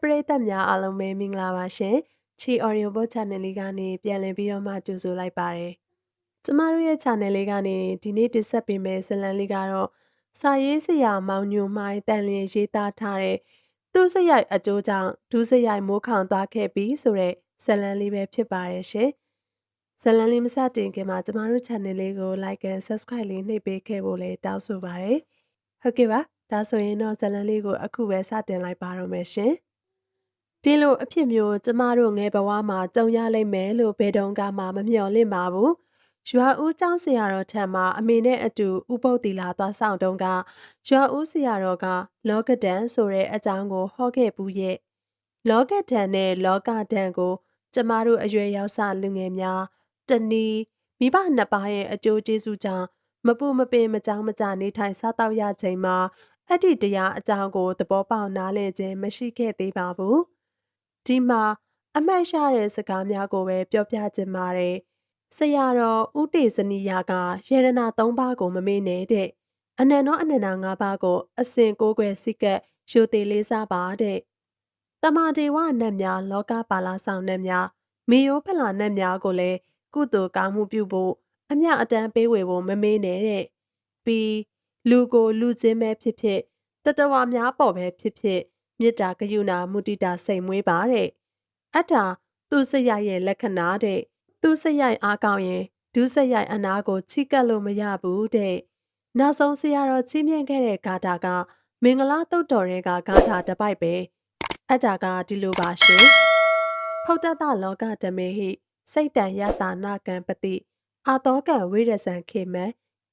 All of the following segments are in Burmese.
ပရိသတ်များအားလုံးပဲမင်္ဂလာပါရှင်။ချီ Audio Book Channel လေးကနေပြန်လည်ပြီးတော့မှကြိုဆိုလိုက်ပါတယ်။ကျမတို့ရဲ့ channel လေးကနေဒီနေ့တင်ဆက်ပေးမယ့်ဇာတ်လမ်းလေးကတော့စာရေးဆရာမောင်ညိုမှိုင်းတန်လျင်ရေးသားထားတဲ့သူ့စရိုက်အကျိုးကြောင့်ဒုစရိုက်မိုးခေါင်သွားခဲ့ပြီဆိုတဲ့ဇာတ်လမ်းလေးပဲဖြစ်ပါတယ်ရှင်။ဇာတ်လမ်းလေးမစတင်ခင်မှာကျမတို့ channel လေးကို like and subscribe လေးနှိပ်ပေးခဲ့ဖို့လည်းတောင်းဆိုပါရစေ။ဟုတ်ကဲ့ပါ။ဒါဆိုရင်တော့ဇာတ်လမ်းလေးကိုအခုပဲစတင်လိုက်ပါတော့မယ်ရှင်။ဒီလိုအဖြစ်မျိုးကျမတို့ငယ်ဘဝမှာကြုံရလိမ့်မယ်လို့ဘယ်တုန်းကမှမမျှော်လင့်ပါဘူး။ရွာဦးကျောင်းဆရာတော်ထံမှာအမေနဲ့အတူဥပုသ်သီလသွားဆောင်တုန်းကရွာဦးဆရာတော်ကလောကဒဏ်ဆိုတဲ့အကြောင်းကိုဟောခဲ့ဘူးရဲ့။လောကဒဏ်နဲ့လောကဒဏ်ကိုကျမတို့အရွယ်ရောက်စလူငယ်များတနည်းမိဘနှစ်ပါးရဲ့အကျိုးကျေးဇူးကြောင့်မပူမပင်မကြောင်မကြနေထိုင်စားတော့ရချိန်မှာအဲ့ဒီတရားအကြောင်းကိုသဘောပေါက်နားလည်ခြင်းမရှိခဲ့သေးပါဘူး။ဒီမှာအမှတ်ရတဲ့စကားများကိုပဲပြောပြခြင်းပါတယ်။ဆရာတော်ဦးတေဇနီယာကယေရနာ၃ပါးကိုမမေ့နဲ့တဲ့အနန္တောအနန္တ၅ပါးကိုအစဉ်ကိုးကွယ်စိတ်ကပ်ရိုသေလေးစားပါတဲ့။တမတေဝနတ်များလောကပါလာဆောင်နတ်များမေယောဖလာနတ်များကိုလည်းကုသိုလ်ကောင်းမှုပြုဖို့အမြအတမ်းပေးဝေဖို့မမေ့နဲ့တဲ့။ပြီးလူကိုလူချင်းပဲဖြစ်ဖြစ်တတဝါများပေါ်ပဲဖြစ်ဖြစ်မေတ္တာကရုဏာမုဒိတာစိတ်မွေးပါတဲ့အထာသူစရိုက်ရဲ့လက္ခဏာတဲ့သူစရိုက်အားကောင်းရင်ဒုစရိုက်အနာကိုချိကပ်လို့မရဘူးတဲ့နောက်ဆုံးဆရာတော်ချင်းမြင့်ခဲ့တဲ့ဂါထာကမင်္ဂလာတုတ်တော်တွေကဂါထာတစ်ပိုက်ပဲအထာကဒီလိုပါရှင်ဖုတ်တတလောကဓမေဟိစိတ်တန်ယတာနာကံပတိအာတောကံဝိရဇံခေမံ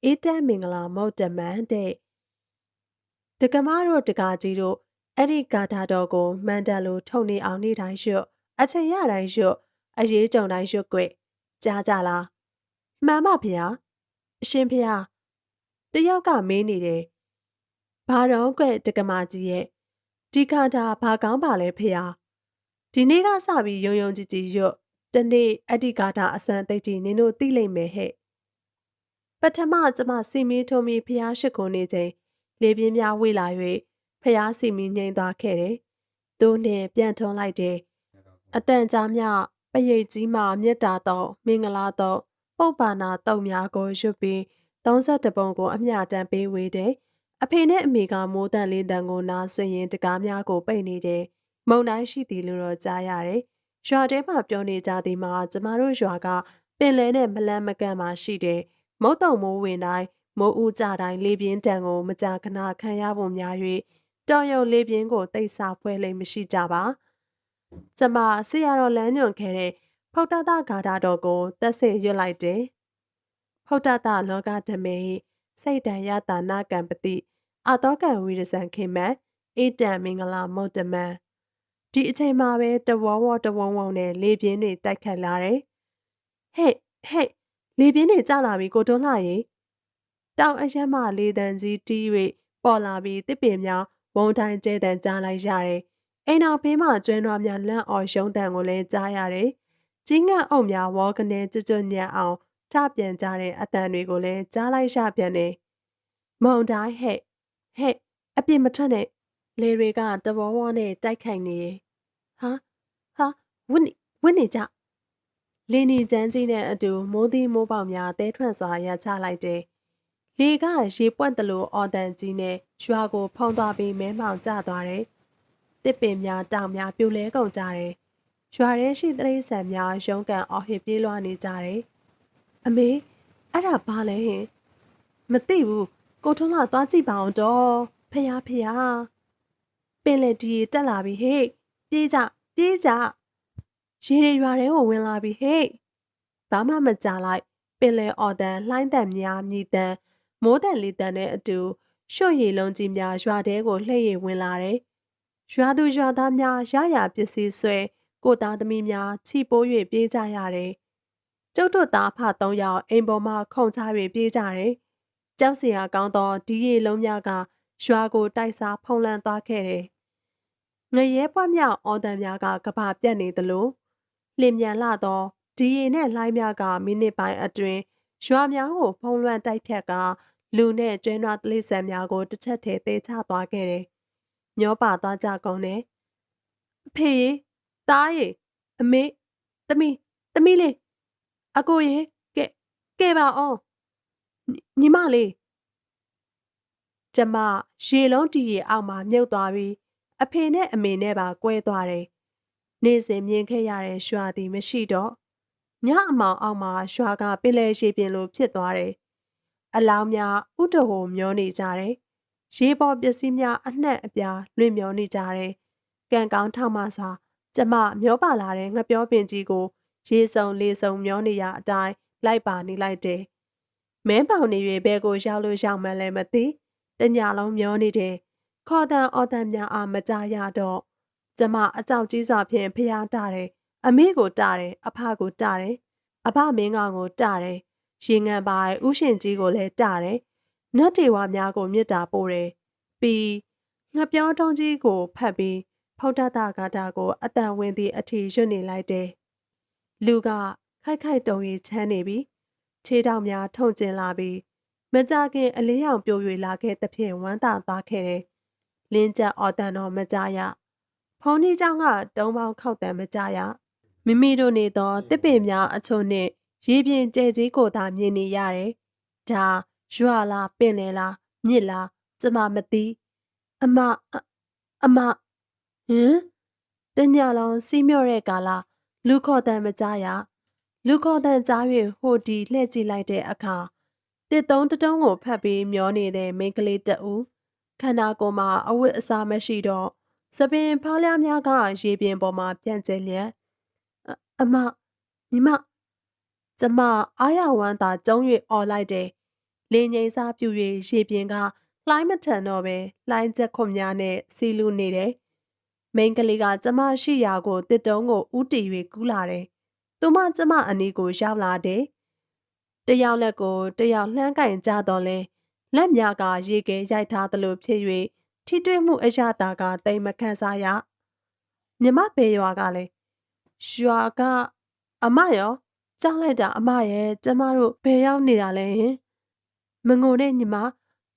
ဧတံမင်္ဂလာမௌတ္တမံတဲ့ဒကမတို့ဒကာကြီးတို့အဲ့ဒီဂါထာတော်ကိုမန္တန်လိုထုံနေအောင်နေ့တိုင်းရွတ်အချိန်ရတိုင်းရွတ်အရေးကြုံတိုင်းရွတ်ကွကြားကြလားမှန်ပါဗျာအရှင်ဖေဟာတယောက်ကမေးနေတယ်ဘာတော့ကွဒကမကြီးရဲ့ဒီဂါထာဘာကောင်းပါလဲဖေဟာဒီနေ့ကစပြီးယုံယုံကြည်ကြည်ရွတ်တနေ့အတ္တိဂါထာအစွမ်းသိတိနင်တို့သိလိမ့်မယ်ဟဲ့ပထမကျမစီမီထုံမီဖျားရှိခိုးနေချိန်လေပြင်းများဝေလာ၍ဖျားစီမီငိမ့်သွားခဲ့တယ်။သူနှင့်ပြန်ထွန်းလိုက်တယ်။အတန်ကြားမြပရိတ်ကြီးမှမြတ်တာတော့မင်္ဂလာတော့ပုပ္ပါနာတုံများကိုရွတ်ပြီး32ပုံကိုအမျှတန်ပေးဝေတယ်။အဖေနဲ့အမေကမိုးတန်လေးတန်ကိုနားဆွရင်တကားများကိုပိတ်နေတယ်။မုံတိုင်းရှိသည်လို့တော့ကြားရတယ်။ရွာထဲမှာပြောနေကြသည်မှာကျမတို့ရွာကပင်လဲနဲ့မလန်းမကန့်မှရှိတယ်။မုတ်တုံမိုးဝင်တိုင်းမိုးဦးကြတိုင်းလေပြင်းတန်ကိုမကြာခဏခံရဖို့များ၍တော်ရုံလေပြင်းကိုတိတ်ဆဖွဲလိမ့်မရှိကြပါကျမဆရာတော်လမ်းညွန်ခဲ့တဲ့ဖုတ်တတဂါထာတော်ကိုတက်စေရွတ်လိုက်တယ်ဖုတ်တတလောကဓမေစိတ်တန်ယတာနာကံပတိအာတောကံဝိရဇံခေမံဧတံမင်္ဂလာမௌတ္တမံဒီအချိန်မှာပဲတဝဝတဝုံဝုံနဲ့လေပြင်းတွေတိုက်ခတ်လာတယ်ဟဲ့လေပြင်းတွေကျလာပြီကိုတွန်းလှရေတောင်အရက်မှလေတံကြီးတီး၍ပေါ်လာပြီးတစ်ပင်များဝုံတိုင်းကျဲတန်ကြားလိုက်ရတယ်။အိမ်တော်ဘေးမှကျွဲနွားများလန့်အော်ရှုံးတန်ကိုလည်းကြားရတယ်။ကြီးငတ်အုပ်များဝေါကနေကျွညံ့အောင်ထပြန်ကြတဲ့အတန်တွေကိုလည်းကြားလိုက်ရပြန်တယ်။မုံတိုင်းဟဲ့အပြစ်မထွက်နဲ့လေတွေကတဘောဝနဲ့တိုက်ခိုက်နေရဲ့။ဟာဝင့်နေကြလင်းနေချမ်းကြီးနဲ့အတူမိုးသီးမိုးပေါက်များတဲထွက်စွာရချလိုက်တယ်။လေကရေပွက်တလို့အော်တန်ကြီးနဲ့ရွာကိုဖုံးသွားပြီးမဲမောင်ကျသွားတယ်။တစ်ပင်များတောင်များပြိုလဲကုန်ကြတယ်။ရွာထဲရှိတိရစ္ဆာန်များရုံးကန်အော်ဟစ်ပြေးလွှားနေကြတယ်။အမေအဲ့ဒါဘာလဲဟင်မသိဘူးကိုထုံးလာသွားကြည့်ပါအောင်တော့ဖယားပင်လေဒီတက်လာပြီဟေ့ပြေးကြရေတွေရွာထဲကိုဝင်လာပြီဟေ့ဘာမှမကြလိုက်ပင်လေအော်တန်လှိုင်းတန်များမြည်တန်မိုးတန်လေးတန်နဲ့အတူရွှွရီလုံးကြီးများရွာထဲကိုလှည့်ရဝင်လာတယ်။ရွာသူရွာသားများရရပစ္စည်းဆွဲကိုသားသမီးများချီပိုး၍ပြေးကြရတယ်။ကျုပ်တို့သားဖ3ယောက်အိမ်ပေါ်မှခုန်ချ၍ပြေးကြတယ်။ကြောက်စရာကောင်းသောဒီရီလုံးများကရွာကိုတိုက်စားဖုံးလန်းသွားခဲ့တယ်။ငရဲပွားမြောက်အော်တန်များကကဘာပြတ်နေသလိုလင်မြန်လာသောဒီရီနဲ့လှိုင်းများကမိနစ်ပိုင်းအတွင်းရွာများကိုဖုံးလွှမ်းတိုက်ဖြတ်ကလူနဲ့ကျွဲနွားတိရစ္ဆာန်များကိုတစ်ချက်တည်းသေချသွားခဲ့တယ်။ညောပါသွားကြကုန်တယ် ဖေရေသားရေအမေသမီးလေးအကိုရေကဲပါအောင်ညီမလေးကျမရေလုံးတီရီအောက်မှာမြုပ်သွားပြီးအဖေနဲ့အမေနဲ့ပါကွဲသွားတယ်နေ့စဉ်မြင်ခဲ့ရတဲ့ရွာသည်မရှိတော့ညအမောင်အောက်မှာရွာကပင်လယ်ရေပြင်လိုဖြစ်သွားတယ်အလောင်းများဥတဟိုမျောနေကြတယ်ရေပေါ်ပစ္စည်းများအနှံ့အပြားလွင့်မျောနေကြတယ်ကံကောင်းထောက်မှစွာကျမမျောပါလာတဲ့ငှက်ပြောပင်ကြီးကိုရေစုံလေစုံမျောနေရအတိုင်းလိုက်ပါနေလိုက်တယ်မဲပေါင်နေ၍ဘဲကိုရောက်လို့ရောက်မှလည်းမသိတညလုံးမျောနေတယ်ခေါ်တန်အော်တန်များအားမကြရတော့ကျမအကြောက်ကြီးစွာဖြင့်ဖျားတတယ်အမေကိုတတယ်အဖကိုတတယ်အဖမင်းကောင်ကိုတတယ်ရေငန်ပိုင်ဥရှင်ကြီးကိုလည်းတတယ်နတ်တေဝါများကိုမြစ်တာပို့တယ်ပြီးငှက်ပြောတုံးကြီးကိုဖတ်ပြီးဖုတ်တတဂါတာကိုအတန်ဝင်သည့်အထီရွတ်နေလိုက်တယ်လူကခိုက်ခိုက်တုံရီချမ်းနေပြီခြေထောက်များထုံကျင်လာပြီးမကြခင်အလင်းရောင်ပြို၍လာခဲ့သဖြင့်ဝမ်းသာသွားခဲ့တယ်လင်းကျက်အော်တန်တော်မကြရဖုန်ကြီးเจ้าကတုံးပေါင်းခောက်တန်မကြရမိမိတို့နေသောတစ်ပင်များအချို့နှင့်ရေပြင်ကျဲကြီးကိုသာမြင်နေရတယ်ဒါရွာလားပင်လယ်လားမြစ်လားကျမမသိအမဟင်တညလုံးစီးမြော့တဲ့ကာလလူခေါ်တန်မကြရလူခေါ်တန်ကြား၍ဟိုဒီလှည့်ကြည့်လိုက်တဲ့အခါတစ်တုံးတုံးကိုဖတ်ပြီးမျောနေတဲ့မိန်းကလေးတဦးခန္ဓာကိုယ်မှာအဝတ်အစားမရှိတော့စပင်ဖားလျားများကရေပြင်ပေါ်မှာပြန့်ကျဲလျက်အမညီမကျမအားရဝမ်းသာကျုံ၍អော်လိုက်တယ်လင်းငိမ့်စားပြူ၍ရေပြင်ကလှိုင်းမထန်တော့ပဲလှိုင်းချက်ခွန်များနဲ့စီလူနေတယ်မိန်းကလေးကကျမရှိရာကိုတစ်တုံးကိုဥတီ၍ကူးလာတယ်သူမကျမအနီးကိုရောက်လာတယ်တယောက်လက်ကိုတယောက်လှမ်းကင်ကြတော့လဲလက်များကရေကဲရိုက်ထားသလိုဖြစ်၍ထိတွေ့မှုအရတာကတိမ်မခန့်စားရမြမဘေရွာကလည်းရွာကအမရောကြောက်လိုက်တာအမရဲ့ကျမတို့ဘယ်ရောက်နေတာလဲဟင်မငိုနဲ့ညီမ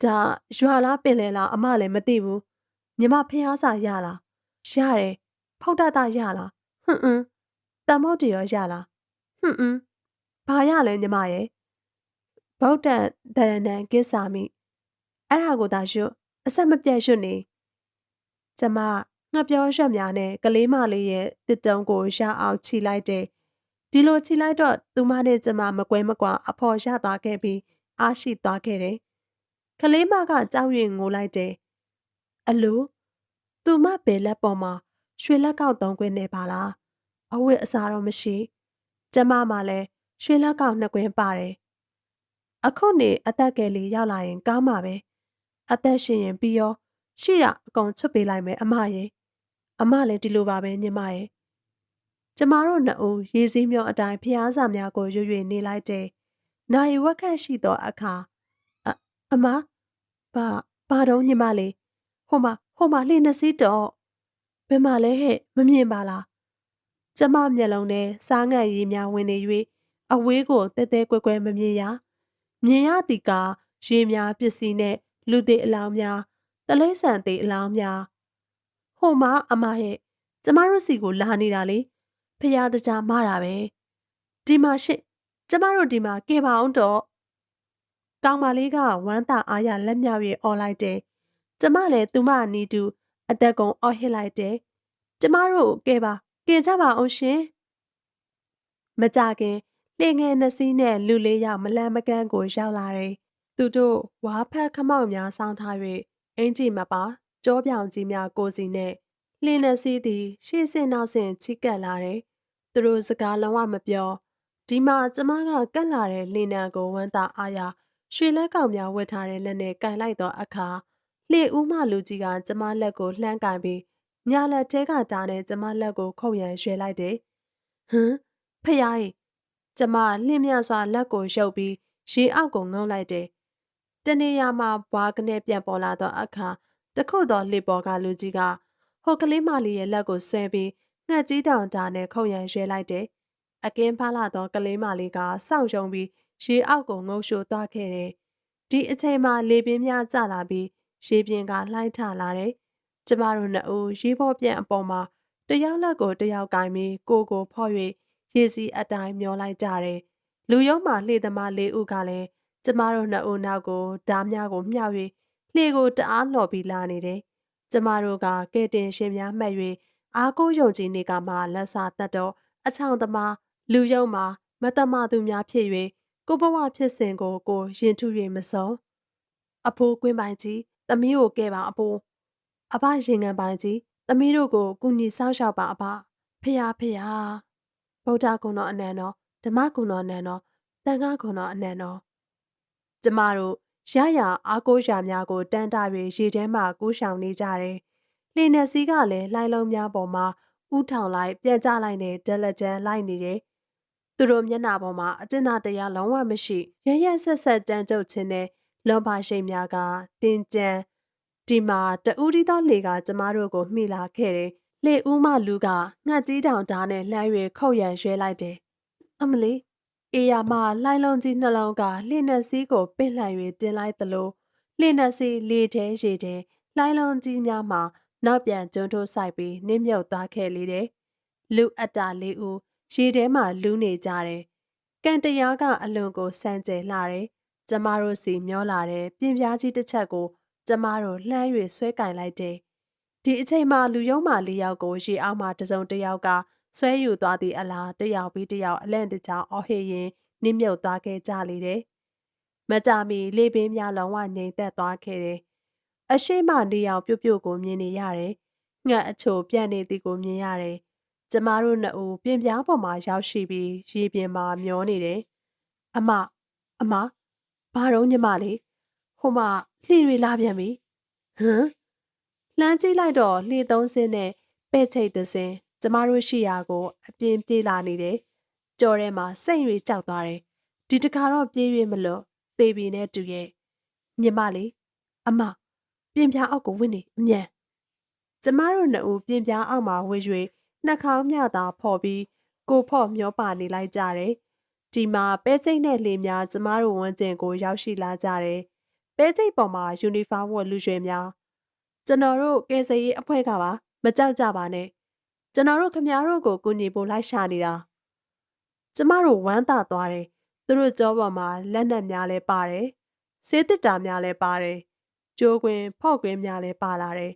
ဒါရွာလားပင်လယ်လားအမလည်းမသိဘူးညီမဖျားစာရလားရတယ်ဖုတ်တတရလားတမုတ်တရောရလားဘာရလဲညီမရဲ့ဗုဒ္ဓဒရဏံကိစ္ဆာမိအဲ့ဒါကိုသာရွတ်အဆက်မပြတ်ရွတ်နေကျမငှက်ပြောရွက်များနဲ့ကလေးမလေးရဲ့တစ်တုံးကိုရအောင်ခြိလိုက်တယ်ဒီလိုခြိလိုက်တော့သူမနဲ့ကျမမကွဲမကွာအဖော်ရသွားခဲ့ပြီးအားရှိသွားခဲ့တယ်ကလေးမကကြောက်ရွံ့ငိုလိုက်တယ်အလိုသူမဘယ်လက်ပေါ်မှာရွှေလက်ကောက်သုံးခွင်းနေပါလားအဝတ်အစားတော့မရှိကျမမှလည်းရွှေလက်ကောက်နှစ်ခွင်းပါတယ်အခုနေအသက်ကလေးရောက်လာရင်ကောင်းမှာပဲအသက်ရှင်ရင်ပြီးရောရှိရအကုန်ချွတ်ပေးလိုက်မယ်အမရဲ့အမလည်းဒီလိုပါပဲညီမရဲ့ကျမတို့နှစ်ဦးရေစည်းမျောအတိုင်းဖျားစာများကိုရွရွနေလိုက်တဲ့နိုင်ဝက်ခန့်ရှိသောအခါအမဘာတော့ညီမလေးဟိုမှာလှေနှစ်စီးတော့ဘယ်မှာလဲဟဲ့မမြင်ပါလားကျမမျက်လုံးထဲစားငတ်ရည်များဝင်နေ၍အဝေးကိုတဲတဲကွဲကွဲမမြင်ရမြင်ရသည်ကရေများပစ္စည်းနဲ့လူသေးအလောင်းများတလိမ့်ဆန်သေးအလောင်းများဟိုမှာအမရဲ့ကျမတို့စီကိုလာနေတာလေဖျားတကြားမတာပဲဒီမှာရှစ်ကျမတို့ဒီမှာကဲပါအောင်တော့ကောင်းမလေးကဝမ်းသာအားရလက်မြောက်၍អော်လိုက်တယ်ကျမလည်းသူမအနီးတူအသက်ကုန်အော်ဟစ်လိုက်တယ်ကျမတို့ကဲကြပါအောင်ရှင်မကြခင်လှေငယ်နှစ်စီးနဲ့လူလေးယောက်မလန့်မကန်းကိုရောက်လာတယ်သူတို့ဝါဖက်ခမောက်များစောင်းထား၍အင်ကြီးမပါကြောပြောင်ကြီးများကိုစီနဲ့လှေနှစ်စီးသည်ရှေ့ဆင့်နောက်ဆင့်ချီကပ်လာတယ်သူတို့စကားလုံးဝမပြောဒီမှာကျမကကတ်လာတဲ့လှေနံကိုဝမ်းသာအားရရွှေလက်ကောက်များဝတ်ထားတဲ့လက်နဲ့ကန်လိုက်သောအခါလှေဦးမလူကြီးကကျမလက်ကိုလှမ်းကန်ပြီးညာလက်ထဲကတားနဲ့ကျမလက်ကိုခုတ်ရန်ရွှဲလိုက်တယ်ဟမ်ဖယားကြီးကျမလှင့်မြစွာလက်ကိုရုပ်ပြီးရေအောက်ကိုငုံလိုက်တယ်တနေရာမှာဘွားကနေပြန်ပေါ်လာသောအခါတခုသောလှေပေါ်ကလူကြီးကဟိုကလေးမလေးရဲ့လက်ကိုဆွဲပြီးငှက်ကြီးတောင်တာနဲ့ခုတ်ရန်ရွှဲလိုက်တယ်အကင်းဖားလာသောကလေးမလေးကစောင့်ရုံပြီးရေအောက်ကိုငုံရှို့သွားခဲ့တယ်ဒီအချိန်မှာလေပြင်းများကျလာပြီးရေပြင်ကလှိုင်းထလာတယ်ကျမတို့နှစ်ဦးရေပေါ်ပြန်အပေါ်မှာ တယောက်လက်ကိုတယောက်ကင်ပြီးကိုဖော့၍ရေစီးအတိုင်းမျောလိုက်ကြတယ်။လူယုံမှလှေသမား၄ဦးကလည်းကျမတို့နှစ်ဦးနောက်ကိုဓားများကိုမြှောက်၍လှေကိုတအားလှော်ပြီးလာနေတယ်။ကျမတို့ကကဲတင်ရှင်များမှတ်၍အားကိုးယုံကြည်နေကမှလက်စာတတ်တော့အချောင်သမားလူယုံမှမတမသူများဖြစ်၍ကိုဘဝဖြစ်စဉ်ကိုရင်ထု၍မစုံအဖိုးကွင်းပိုင်ကြီးသမီးကိုကဲပါအဖိုးအဘရင်ငံပိုင်ကြီးသမီးတို့ကိုကုညီစောင့်ရှောက်ပါအဘဖះဗုဒ္ဓဂုဏတော်အနန္တော်ဓမ္မဂုဏတော်အနန္တော်သံဃာဂုဏတော်အနန္တော်ကျမတို့ရရအားကိုးရာများကိုတန်းတာ၍ရေထဲမှကူးရှောင်နေကြတယ်။လှေနယ်စီးကလည်းလှိုင်းလုံးများပေါ်မှာဥထောင်လိုက်ပြန်ကျလိုက်နဲ့ဒလက်ကျန်လိုက်နေတယ်။သူတို့မျက်နှာပေါ်မှာအကျဉ်းသားတရားလုံးဝမရှိရရဆက်ဆက်ကြမ်းကြုတ်ခြင်းနဲ့လွန်ပါရှိန်များကတင်းကြံဒီမှာတဦးဒီသောလေကကျမတို့ကိုမှီလာခဲ့တယ်။လေဦးမလူကငှက်ကြီးတောင်ဓာတ်နဲ့လှမ်း၍ခုတ်ရန်ရွှဲလိုက်တယ်။အမလီအေယာမလှိုင်းလုံးကြီးနှလုံးကလှေနဲ့စီးကိုပင့်လှန်၍တင်လိုက်သလိုလှေနဲ့စီးလေထဲရေထဲလှိုင်းလုံးကြီးများမှာနောက်ပြန်ကျွန်းထိုးဆိုင်ပြီးနစ်မြုပ်သွားခဲ့လေတယ်။လူအတ္တ၄ဦးရေထဲမှာလူးနေကြတယ်။ကန်တရားကအလွန်ကိုစမ်းကြဲလာတယ်။ကျမတို့စီမျောလာတဲ့ပြင်ပြားကြီးတစ်ချက်ကိုကျမတို့လှမ်း၍ဆွဲကင်လိုက်တယ်။ဒီအချိန်မှာလူယုံမာ၄ယောက်ကိုရေအောက်မှာတစုံတစ်ယောက်ကဆွဲယူသွားသည့်အလားတစ်ယောက်ပြီးတစ်ယောက်အလန့်တကြားအော်ဟစ်ရင်းနစ်မြုပ်သွားခဲ့ကြလေတယ်။မကြမီလေပင်များလုံးဝငြိမ်သက်သွားခဲ့တယ်။အရှိမနေအောင်ပြုတ်ကိုမြင်နေရတယ်။ငှက်အချိုပြန့်နေသည်ကိုမြင်ရတယ်။ကျမတို့နှစ်ဦးပြင်ပြားပေါ်မှာရောက်ရှိပြီးရေပြင်မှာမျောနေတယ်။အမဘာတော့ညီမလေးဟိုမှာလှေတွေလာပြန်ပြီ။ဟမ်လှမ်းကြည့်လိုက်တော့လှေသုံးစင်းနဲ့ပဲ့ချိတ်တစ်စင်းကျမတို့ရှိရာကိုအပြင်းပြေးလာနေတယ်။ကြော်ထဲမှာစိတ်၍ကြောက်သွားတယ်။ဒီတခါတော့ပြေး၍မလို့သေပြီနဲ့တူရဲ့ညီမလေးအမပြင်ပြားအောက်ကိုဝင်နေအမြန်ကျမတို့နှစ်ဦးပြင်ပြားအောက်မှာဝင်၍နှာခေါင်းမြသာဖော်ပြီးကိုဖော့မျောပါနေလိုက်ကြတယ်။ဒီမှာပဲချိတ်နဲ့လေများကျမတို့ဝန်းကျင်ကိုရောက်ရှိလာကြတယ်။ပဲချိတ်ပေါ်မှာယူနီဖောင်းဝတ်လူရွှေများကျွန်တော်တို့ကယ်ဆယ်ရေးအဖွဲ့ကပါမကြောက်ကြပါနဲ့ကျွန်တော်တို့ခမည်းတော်ကိုကူညီဖို့လိုက်ရှာနေတာကျမတို့ဝမ်းသာသွားတယ်သူတို့ကြောပေါ်မှာလက်နက်များလဲပါတယ်ဆေးတစ်တာများလဲပါတယ်ကျိုးခွင်းဖော့ခွင်းများလဲပါလာတယ်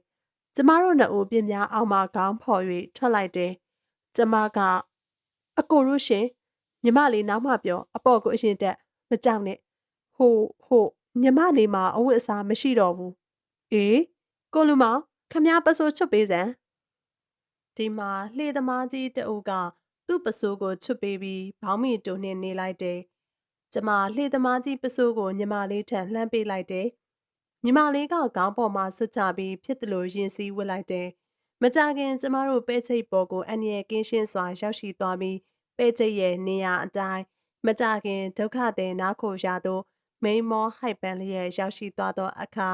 ကျမတို့နှစ်ဦးပြင်များအောင်မှခေါင်းဖော်၍ထွက်လိုက်တယ်ကျမကအကိုရုရှင်ညီမလေးနောက်မှပြောအပေါ့ကိုအရင်တက်မကြောက်နဲ့ဟိုညီမလေးမှာအဝတ်အစားမရှိတော့ဘူးအေးကိုလူမောင်ခမည်းပစိုးချွတ်ပေးစမ်းဒီမှာလှေသမားကြီးတအုပ်ကသူ့ပစိုးကိုချွတ်ပေးပြီးဘောင်းမီတူနှင်းနေလိုက်တယ်ကျမလှေသမားကြီးပစိုးကိုညီမလေးထံလှမ်းပေးလိုက်တယ်ညီမလေးကခေါင်းပေါ်မှာဆွတ်ချပြီးဖြစ်သလိုရင်စည်းဝတ်လိုက်တယ်မကြခင်ကျမတို့ပဲချိတ်ပေါ်ကိုအန်ရကင်းရှင်းစွာရောက်ရှိသွားပြီးပဲချိတ်ရဲ့နေရာအတိုင်းမကြခင်ဒုက္ခသည်နားခိုရာသို့မိန်မောဟိုက်ပန်လျက်ရောက်ရှိသွားသောအခါ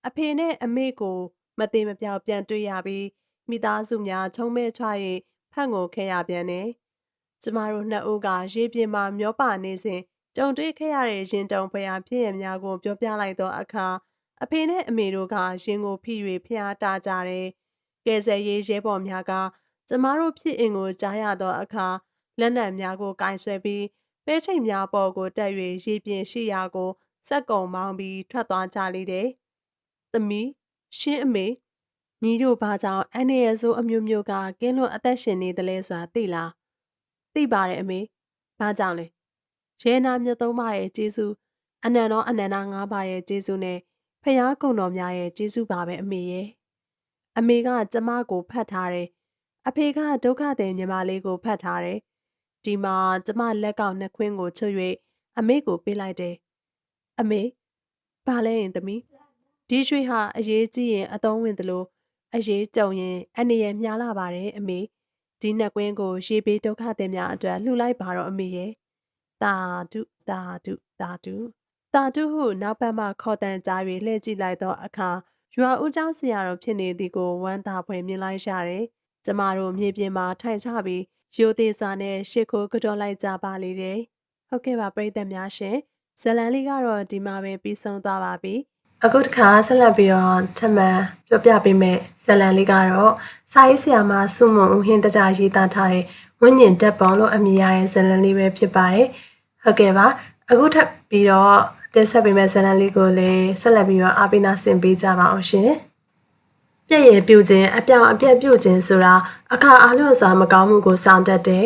အဖေနဲ့အမေကိုမသေးမပြောက်ပြန်တွေ့ရပြီးမိသားစုများချုံမဲချွား၍ဖန့်ကိုခဲ့ရပြန်တယ်။ကျမတို့နှစ်ဦးကရေပြင်မှာမျောပါနေစဉ်ကြုံတွေ့ခဲ့ရတဲ့ရင်တုံဖျားဖြစ်ရများကိုပြောပြလိုက်သောအခါအဖေနဲ့အမေတို့ကရင်ကိုဖိ၍ဖျားတာကြတယ်။ကဲဆယ်ရေးရဲဘော်များကကျမတို့ဖြစ်အင်ကိုကြားရသောအခါလက်နက်များကိုကင်ဆယ်ပြီးပဲချိတ်များပေါ်ကိုတက်၍ရေပြင်ရှိရာကိုစက်ကုံမောင်းပြီးထွက်သွားကြလေတယ်။သမီးရှင်းအမေညီတို့ဘာကြောင့်အန်ရဆိုးအမျိုးမျိုးကကင်းလွန်အသက်ရှင်နေတယ်လဲဆိုတာသိလားသိပါတယ်အမေဘာကြောင့်လဲရဲနာမြတ်သုံးပါရဲ့ကျေးဇူးအနန္တောအနန္တ၅ပါးရဲ့ကျေးဇူးနဲ့ဖျားကုံတော်များရဲ့ကျေးဇူးပါပဲအမေရဲ့အမေကကျမကိုဖတ်ထားတယ်အဖေကဒုက္ခသည်ညီမလေးကိုဖတ်ထားတယ်ဒီမှာကျမလက်ကောက်နှစ်ခွင်းကိုချွတ်၍အမေကိုပေးလိုက်တယ်အမေဘာလဲရင်သမီးဒီရွှေဟာအရေးကြီးရင်အသုံးဝင်သလိုအရေးကြုံရင်အနေရမြားလာပါတယ်အမေဒီနှစ်ကွင်းကိုရေပေးဒုက္ခသည်များအတွက်လှူလိုက်ပါတော့အမေရဲ့တာတုဟုနောက်ဘက်မှခေါ်တန်ကြား၍လှည့်ကြည့်လိုက်သောအခါရွာဦးเจ้าဆရာတော်ဖြစ်နေသည်ကိုဝမ်းသာဖွယ်မြင်လိုက်ရတယ်ကျမတို့မြေပြင်မှာထိုင်ချပြီးရိုသေစွာနဲ့ရှ िख ိုးကြော်လိုက်ကြပါလေတယ်ဟုတ်ကဲ့ပါပရိသတ်များရှင်ဇလန်လေးကတော့ဒီမှာပဲပြီးဆုံးသွားပါပြီ အခုတစ်ခါဆက်လက်ပြီးတော့ထပ်မံပြောပြပေးမယ်ဇလံလေးကတော့စာရေးဆရာမစုမုံဦးဟင်တတာရေးသားထားတဲ့ဝိညာဉ်တက်ပုံလို့အမည်ရတဲ့ဇလံလေးပဲဖြစ်ပါတယ်ဟုတ်ကဲ့ပါအခုထပ်ပြီးတော့တင်ဆက်ပေးမယ့်ဇလံလေးကိုလည်းဆက်လက်ပြီးတော့အားပေးနာဆင်ပေးကြပါအောင်ရှင်ပြည့်ရည်ပြုခြင်းအပြောင်အပြက်ပြုခြင်းဆိုတာအခါအားလျော်စွာမကောင်းမှုကိုဆောင်တတ်တဲ့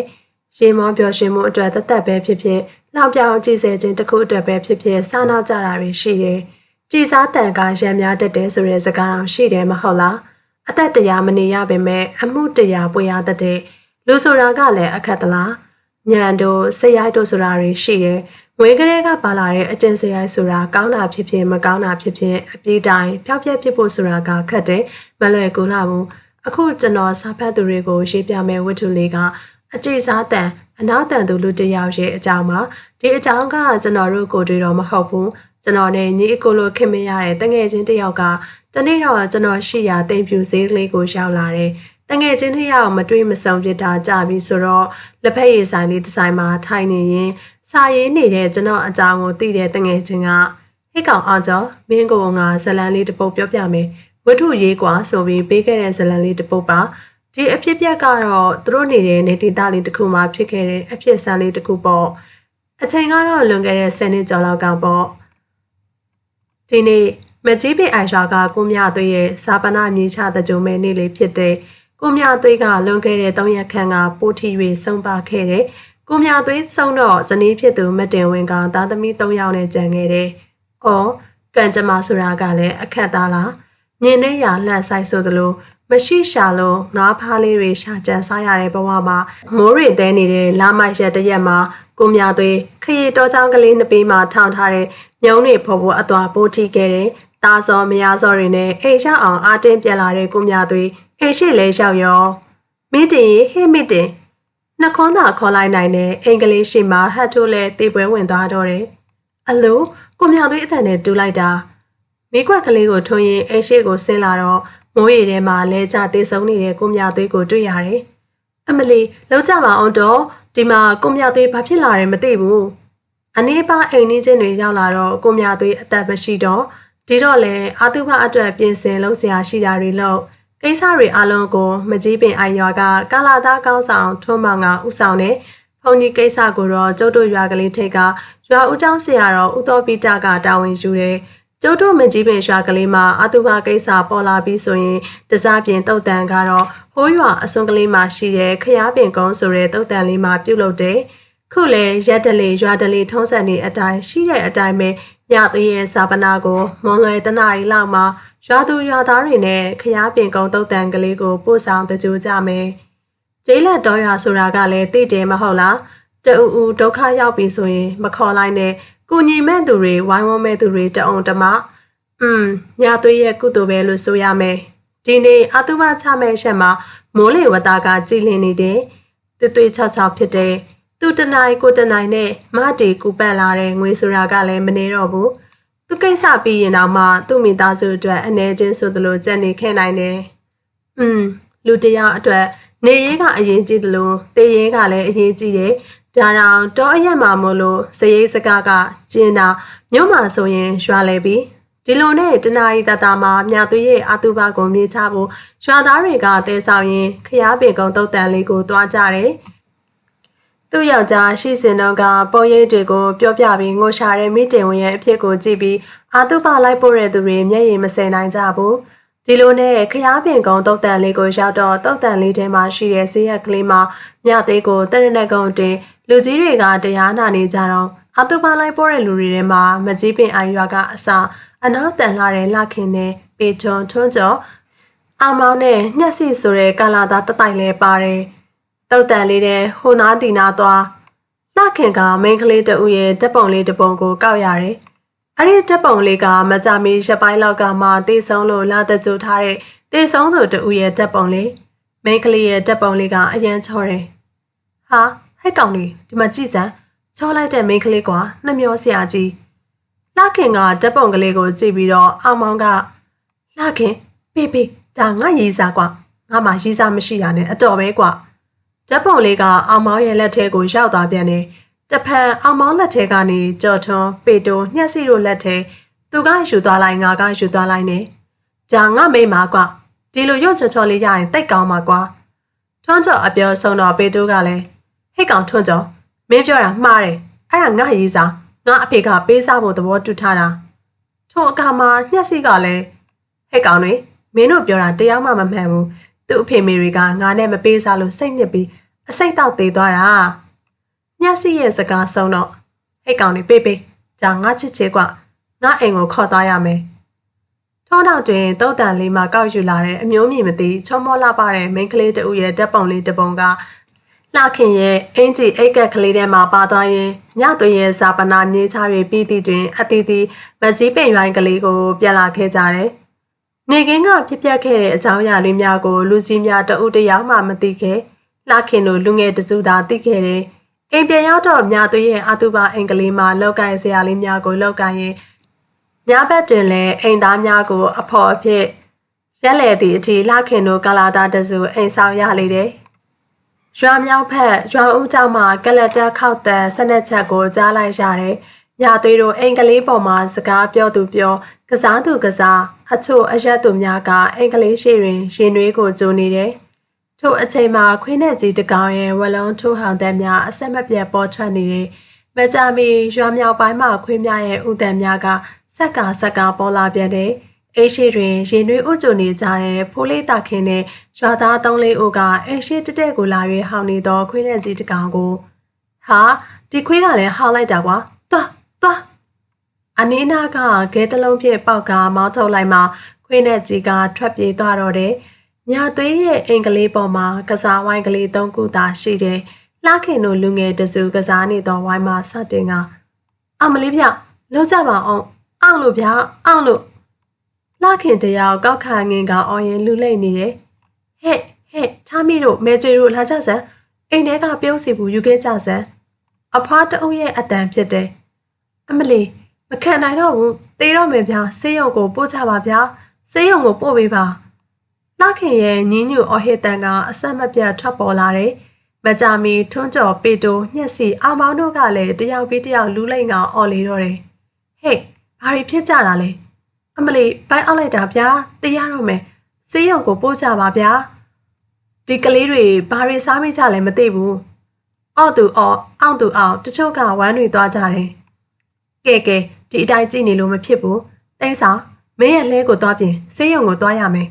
ရေမောပျော်ရွှင်မှုအတွက်တသက်ပဲဖြစ်ဖြစ်လှပြောင်ကြည်စဲခြင်းတစ်ခုအတွက်ပဲဖြစ်ဖြစ်စားနောက်ကြတာတွေရှိတယ်ကြည်စားတန်ကရံများတတ်တယ်ဆိုတဲ့စကားတော်ရှိတယ်မဟုတ်လားအသက်တရားမနေရပေမဲ့အမှုတရားပွေရတတ်တဲ့လူဆိုတာကလည်းအခက်တလားညံတို့စရိုက်တို့ဆိုတာတွေရှိတယ်ငွေကလေးကပါလာတဲ့အကျင့်စရိုက်ဆိုတာကောင်းတာဖြစ်ဖြစ်မကောင်းတာဖြစ်ဖြစ်အပြေးတိုင်းဖျောက်ဖျက်ဖြစ်ဖို့ဆိုတာကခက်တယ်မလွယ်ကူလာဘူးအခုကျွန်တော်စာဖတ်သူတွေကိုရေးပြမယ်ဝတ္ထုလေးကအကြည်စားတန်အနောက်တန်သူလူတစ်ယောက်ရဲ့အကြောင်းပါဒီအကြောင်းကကျွန်တော်တို့ကိုတွေ့တော့မဟုတ်ဘူးကျွန်တော်နဲ့ညီအကိုလိုခင်မရတဲ့တငယ်ချင်းတစ်ယောက်ကတနေ့တော့ကျွန်တော်ရှိရာတိမ်ဖြူဈေးကလေးကိုရောက်လာတယ်တငယ်ချင်းတစ်ယောက်မတွေးမဆုံပြတာကြပြီဆိုတော့လက်ဖက်ရည်ဆိုင်လေးတစ်ဆိုင်မှာထိုင်နေရင်စာရေးနေတဲ့ကျွန်တော်အကြောင်းကိုသိတဲ့တငယ်ချင်းကဟိတ်ကောင်အောင်ကျော်မင်းကိုငါဇလံလေးတစ်ပုဒ်ပြောပြမယ်ဝတ္ထုရေးကွာဆိုပြီးပေးခဲ့တဲ့ဇလံလေးတစ်ပုဒ်ပါဒီအဖြစ်ပြက်ကတော့သူတို့နေတဲ့နေဒေသလေးတစ်ခုမှာဖြစ်ခဲ့တဲ့အဖြစ်ဆန်းလေးတစ်ခုပေါ့အချိန်ကတော့လွန်ခဲ့တဲ့10နှစ်ကျော်လောက်ကပေါ့ဒီနေ့မကြီးပင်အိုင်ရွာကကိုမြသွေးရဲ့စာပနာမြေချတဲ့ကြုံမဲ့နေ့လေးဖြစ်တဲ့ကိုမြသွေးကလွန်ခဲ့တဲ့3ရက်ခန့်ကပိုးထီ၍ဆုံးပါခဲ့တဲ့ကိုမြသွေးဆုံးတော့ဇနီးဖြစ်သူမတင်ဝင်းကသားသမီး3ယောက်နဲ့ကြံခဲ့တယ်။အော်ကံကြမ္မာဆိုတာကလည်းအခက်သားလား။ညင်နေရလှန့်ဆိုင်ဆိုသလိုမရှိရှာလို့ငါးဖားလေးတွေရှာကြံစားရတဲ့ဘဝမှာမိုးရိတဲနေတဲ့လာမိုက်ရက်တရက်မှာကိုမြသွေးခရီးတော်ချောင်းကလေးနှစ်ပေးမှာထောင်ထားတဲ့ညုံတွေဖို့ဖို့အသွာပိုးထီခဲ့တယ်။တာစောမရစောတွေနဲ့အိမ်ရောက်အောင်အားတင်းပြန်လာတဲ့ကိုမြသွေးအိမ်ရှိလဲရောက်ရောမိတင်ဟေးမိတင်နှခေါင်းသာခေါ်လိုက်နိုင်တဲ့အင်္ဂလိပ်ရှိမှဟတ်ထိုးလဲတေပွဲဝင်သွားတော့တယ်။အလိုကိုမြသွေးအတန်နဲ့တူလိုက်တာမိကွက်ကလေးကိုထွန်းရင်အိမ်ရှိကိုဆင်းလာတော့မိုးရီထဲမှာလဲကျသေးဆုံးနေတဲ့ကိုမြသွေးကိုတွေ့ရတယ်။အမလီလောက်ကြပါအောင်တော့ဒီမှာကိုမြသွေးဘာဖြစ်လာတယ်မသိဘူး။အနည်းပါအိမ်နီးချင်းတွေရောက်လာတော့ကိုမြသွေးအသက်မရှိတော့ဒီတော့လေအာတုဘအတွက်ပြင်ဆင်လုပ်စရာရှိတာတွေလို့ကိစ္စတွေအလုံးကိုမကြီးပင်အိုင်ရွာကကာလာသားကောင်းဆောင်ထွန်းမောင်ကဥဆောင်နေဖုန်ကြီးကိစ္စကိုတော့ကျုပ်တို့ရွာကလေးထိတ်ကရွာဦးကျောင်းဆရာတော်ဦးတော်ပိတကတာဝန်ယူတယ်ကျုပ်တို့မကြီးပင်ရွာကလေးမှာအတုဘကိစ္စပေါ်လာပြီးဆိုရင်တစားပြင်တုတ်တန်ကတော့ဟိုးရွာအစွန်ကလေးမှာရှိတဲ့ခရားပင်ကုန်းဆိုတဲ့တုတ်တန်လေးမှာပြုတ်လုပ်တယ်ခုလေရက်တလေရွာတလေထုံးစံနေအတိုင်းရှိတဲ့အတိုင်းပဲညသွေးရဲ့စာပနာကိုမွန်လွယ်တနာရီလောက်မှာရွာသူရွာသားတွေနဲ့ခရားပင်ကုန်းတုတ်တန်ကလေးကိုပို့ဆောင်တကြိုကြမယ်။ကျေးလက်တော်ရွာဆိုတာကလည်းသိတယ်မဟုတ်လား။တူဦးဒုက္ခရောက်ပြီဆိုရင်မခေါ်လိုက်နဲ့ကုညီမဲ့သူတွေဝိုင်းဝန်းမဲ့သူတွေတအောင်တမညသွေးရဲ့ကုသိုလ်ပဲလို့ဆိုရမယ်။ဒီနေ့အတုမချမဲ့ချက်မှာမိုးလေဝသကကြည်လင်နေတယ်။သွေးချောက်ချောက်ဖြစ်တယ်။သူတနိုင်ကိုတနိုင်နဲ့မတီကူပတ်လာတဲ့ငွေဆိုတာကလည်းမနေတော့ဘူး။သူကိစ္စပြီးရင်တော့မှသူ့မိသားစုအတွက်အနေချင်းဆိုသလိုကြံ့နေခဲ့နိုင်တယ်။လူတရားအတွက်နေရေးကအရေးကြီးတယ်လို့တေးရေးကလည်းအရေးကြီးတယ်။ဒါတောင်တောအရက်မှာမို့လို့စရိတ်စကားကကျင်းတာမြို့မှာဆိုရင်ရွာလေပြီ။ဒီလိုနဲ့တနာရီတတာမှာမြသွေးရဲ့အတုပကိုမြေချဖို့ရွာသားတွေကတဲဆောင်ရင်ခရားပင်ကုန်းတုတ်တန်လေးကိုတွားကြတယ်။သူ့ယောက်ျားရှိစင်တော့ကပုံရိပ်တွေကိုပြောပြပြီးငိုရှာတဲ့မိတင်ဝင်ရဲ့အဖြစ်ကိုကြည့်ပြီးအာတုပလိုက်ပို့တဲ့သူတွေမျက်ရည်မစင်နိုင်ကြဘူးဒီလိုနဲ့ခရားပင်ကုန်းတုတ်တန်လေးကိုရောက်တော့တုတ်တန်လေးထဲမှာရှိတဲ့ဈေးရက်ကလေးမှာမြသေးကိုတရနက်ကုန်းတင်လူကြီးတွေကတရားနာနေကြတော့အာတုပလိုက်ပို့တဲ့လူတွေထဲမှာမကြီးပင်အိုင်ရွာကအစအနောက်တန်လာတဲ့လှခင်နဲ့ပေထွန်းထွန်းကျော်အောင်မောင်းနဲ့ညက်စီဆိုတဲ့ကာလာသားတတိုင်လဲပါတယ်တုတ်တန်လေးတဲ့ဟိုနာတီနာသွားလှခင်ကမိန်းကလေးတဦးရဲ့ဓာတ်ပုံလေးတစ်ပုံကိုကောက်ရတယ်။အဲ့ဒီဓာတ်ပုံလေးကမကြမီရက်ပိုင်းလောက်ကမှတေးဆုံးလို့လာတဲ့ကြိုထားတဲ့တေးဆုံးသူတဦးရဲ့ဓာတ်ပုံလေးမိန်းကလေးရဲ့ဓာတ်ပုံလေးကအရန်ချောတယ်။ဟာဟဲ့ကောင်လေးဒီမှာကြည့်စမ်းချောလိုက်တဲ့မိန်းကလေးကွာနှမျောဆရာကြီးလှခင်ကဓာတ်ပုံကလေးကိုကြည့်ပြီးတော့အောင်မောင်ကလှခင်ပေးဒါငါရေးစားကွာငါမှရေးစားမရှိရနဲ့အတော်ပဲကွာဓာတ်ပုံလေးကအောင်မောင်ရဲ့လက်ထဲကိုရောက်သွားပြန်တယ်။တဖန်အောင်မောင်လက်ထဲကနေကြော်ထွန်းပေတိုညှက်စီတို့လက်ထဲ သူကယူသွားလိုက်ငါကယူသွားလိုက်နေဂျာငါမိမကွာဒီလိုရုံချော်ချော်လေးရရင်တိတ်ကောင်းမှာကွာထွန်းကျော်အပြောဆုံးတော့ပေတိုးကလည်းဟိတ်ကောင်ထွန်းကျော်မင်းပြောတာမှားတယ်အဲ့ဒါငါရေးစားငါအဖေကပေးစားဖို့သဘောတူထားတာထို့အခါမှာညက်စီကလည်းဟိတ်ကောင်တွေမင်းတို့ပြောတာတရားမှမမှန်ဘူးသူ့အဖေမေတွေကငါနဲ့မပေးစားလို့စိတ်ညစ်ပြီးအစိတ်တောက်သေးသွားတာညက်စီရဲ့စကားဆုံးတော့ဟိတ်ကောင်တွေပေးဂျာငါချစ်ချေကွာငါအိမ်ကိုခေါ်သွားရမယ်ထုံးထောက်တွင်တုတ်တန်လေးမှကောက်ယူလာတဲ့အမျိုးမြင်မသိချုံမောလှပတဲ့မိန်းကလေးတဦးရဲ့ဓာတ်ပုံလေးတစ်ပုံကလှခင်ရဲ့အင်ကြီးအိတ်ကက်ကလေးထဲမှာပါသွားရင်ညသွေးရဲ့ဇာပနာမြေးချ၍ပြီးသည့်တွင်အတီးတီမကြီးပင်ရိုင်းကလေးကိုပြန်လာခဲ့ကြတယ်။နေကင်းကဖြစ်ပျက်ခဲ့တဲ့အကြောင်းအရာလေးများကိုလူကြီးများတဦးတယောက်မှမသိခဲ့လှခင်တို့လူငယ်တစုသာသိခဲ့တယ်။အိမ်ပြန်ရောက်တော့မြသွေးရဲ့အတုပါအိမ်ကလေးမှာလောက်ကိုင်စရာလေးများကိုလောက်ကိုင်ရင်ညဘက်တွင်လည်းအိမ်သားများကိုအဖော်အဖြစ်ရက်လေသည့်အထိလှခင်တို့ကလာသားတစုအိမ်ဆောင်ရလေတယ်။ရွာမြောက်ဖက်ရွာဦးကျောင်းမှာကလတ်တက်ခောက်တဲ့ဆက်နှစ်ချက်ကိုကြားလိုက်ရတယ်။ညသွေးတို့အိမ်ကလေးပေါ်မှာစကားပြောသူပြောကစားသူကစားအချို့အရက်သူများကအိမ်ကလေးရှိတွင်ရင်နွေးကိုကြိုနေတယ်။ထို့အချိန်မှာခွေးနဲ့ကြီးတကောင်ရဲ့ဝလုံးထိုးဟောင်တဲ့များအဆက်မပြတ်ပေါ်ထွက်နေတယ်။မကြမီရွာမြောက်ပိုင်းမှာခွေးများရဲ့ဥဒံများကဆက်ကပေါ်လာပြန်တယ်။အိရှိတွင်ရင်နွေးဥကြိုနေကြတဲ့ဖိုးလေးတာခင်နဲ့ရွာသား၃-၄ဦးကအိရှိတက်တဲ့ကိုလာ၍ဟောင်းနေသောခွေးနဲ့ကြီးတကောင်ကိုဟာဒီခွေးကလည်းဟောင်းလိုက်တာကွာသွားအနီးနားကဂဲတလုံးဖြင့်ပေါက်ကမောင်းထုတ်လိုက်မှခွေးနဲ့ကြီးကထွက်ပြေးသွားတော့တယ်။ညာသွေးရဲ့အိမ်ကလေးပေါ်မှာကစားဝိုင်းကလေး၃ခုသာရှိတယ်။လှခင်တို့လူငယ်တစုကစားနေသောဝိုင်းမှာစတင်ကအမလေးဗျလုံးကြပါအောင်လို့ဗျာအောင်လို့လှခင်တယောက်ကောက်ခါငင်ကအော်ရင်လူလိမ့်နေတယ်ဟဲ့ထားမိတို့မဲကျွေတို့လာကြစမ်းအိမ်ထဲကပြုံးစီဘူးယူခဲ့ကြစမ်းအဖွားတအုပ်ရဲ့အတန်ဖြစ်တယ်အမလီမခံနိုင်တော့ဘူးသေတော့မယ်ဗျာဆေးရုံကိုပို့ချပါဗျာဆေးရုံကိုပို့ပေးပါလှခင်ရဲ့ညင်းညူအော်ဟစ်တန်ကအဆက်မပြတ်ထွက်ပေါ်လာတယ်မကြမီထွန်းကျော်ပေတိုညှက်စီအောင်မောင်းတို့ကလည်းတယောက်ပြီးတယောက်လူလိမ့်ကအော်လေတော့တယ်ဟေးဘာတွေဖြစ်ကြတာလဲအမလီပိုင်းအောက်လိုက်တာဗျာသိရတော့မယ်ဆေးရုံကိုပို့ကြပါဗျာဒီကလေးတွေဘာတွေစားမိကြလဲမသိဘူးအော့သူအော့အောင်သူအောင်တချို့ကဝမ်းတွေသွားကြတယ်ကဲဒီအတိုင်းကြည့်နေလို့မဖြစ်ဘူးတိတ်ဆောင်မင်းရဲ့လဲကိုသွားပြင်ဆေးရုံကိုသွားရမယ်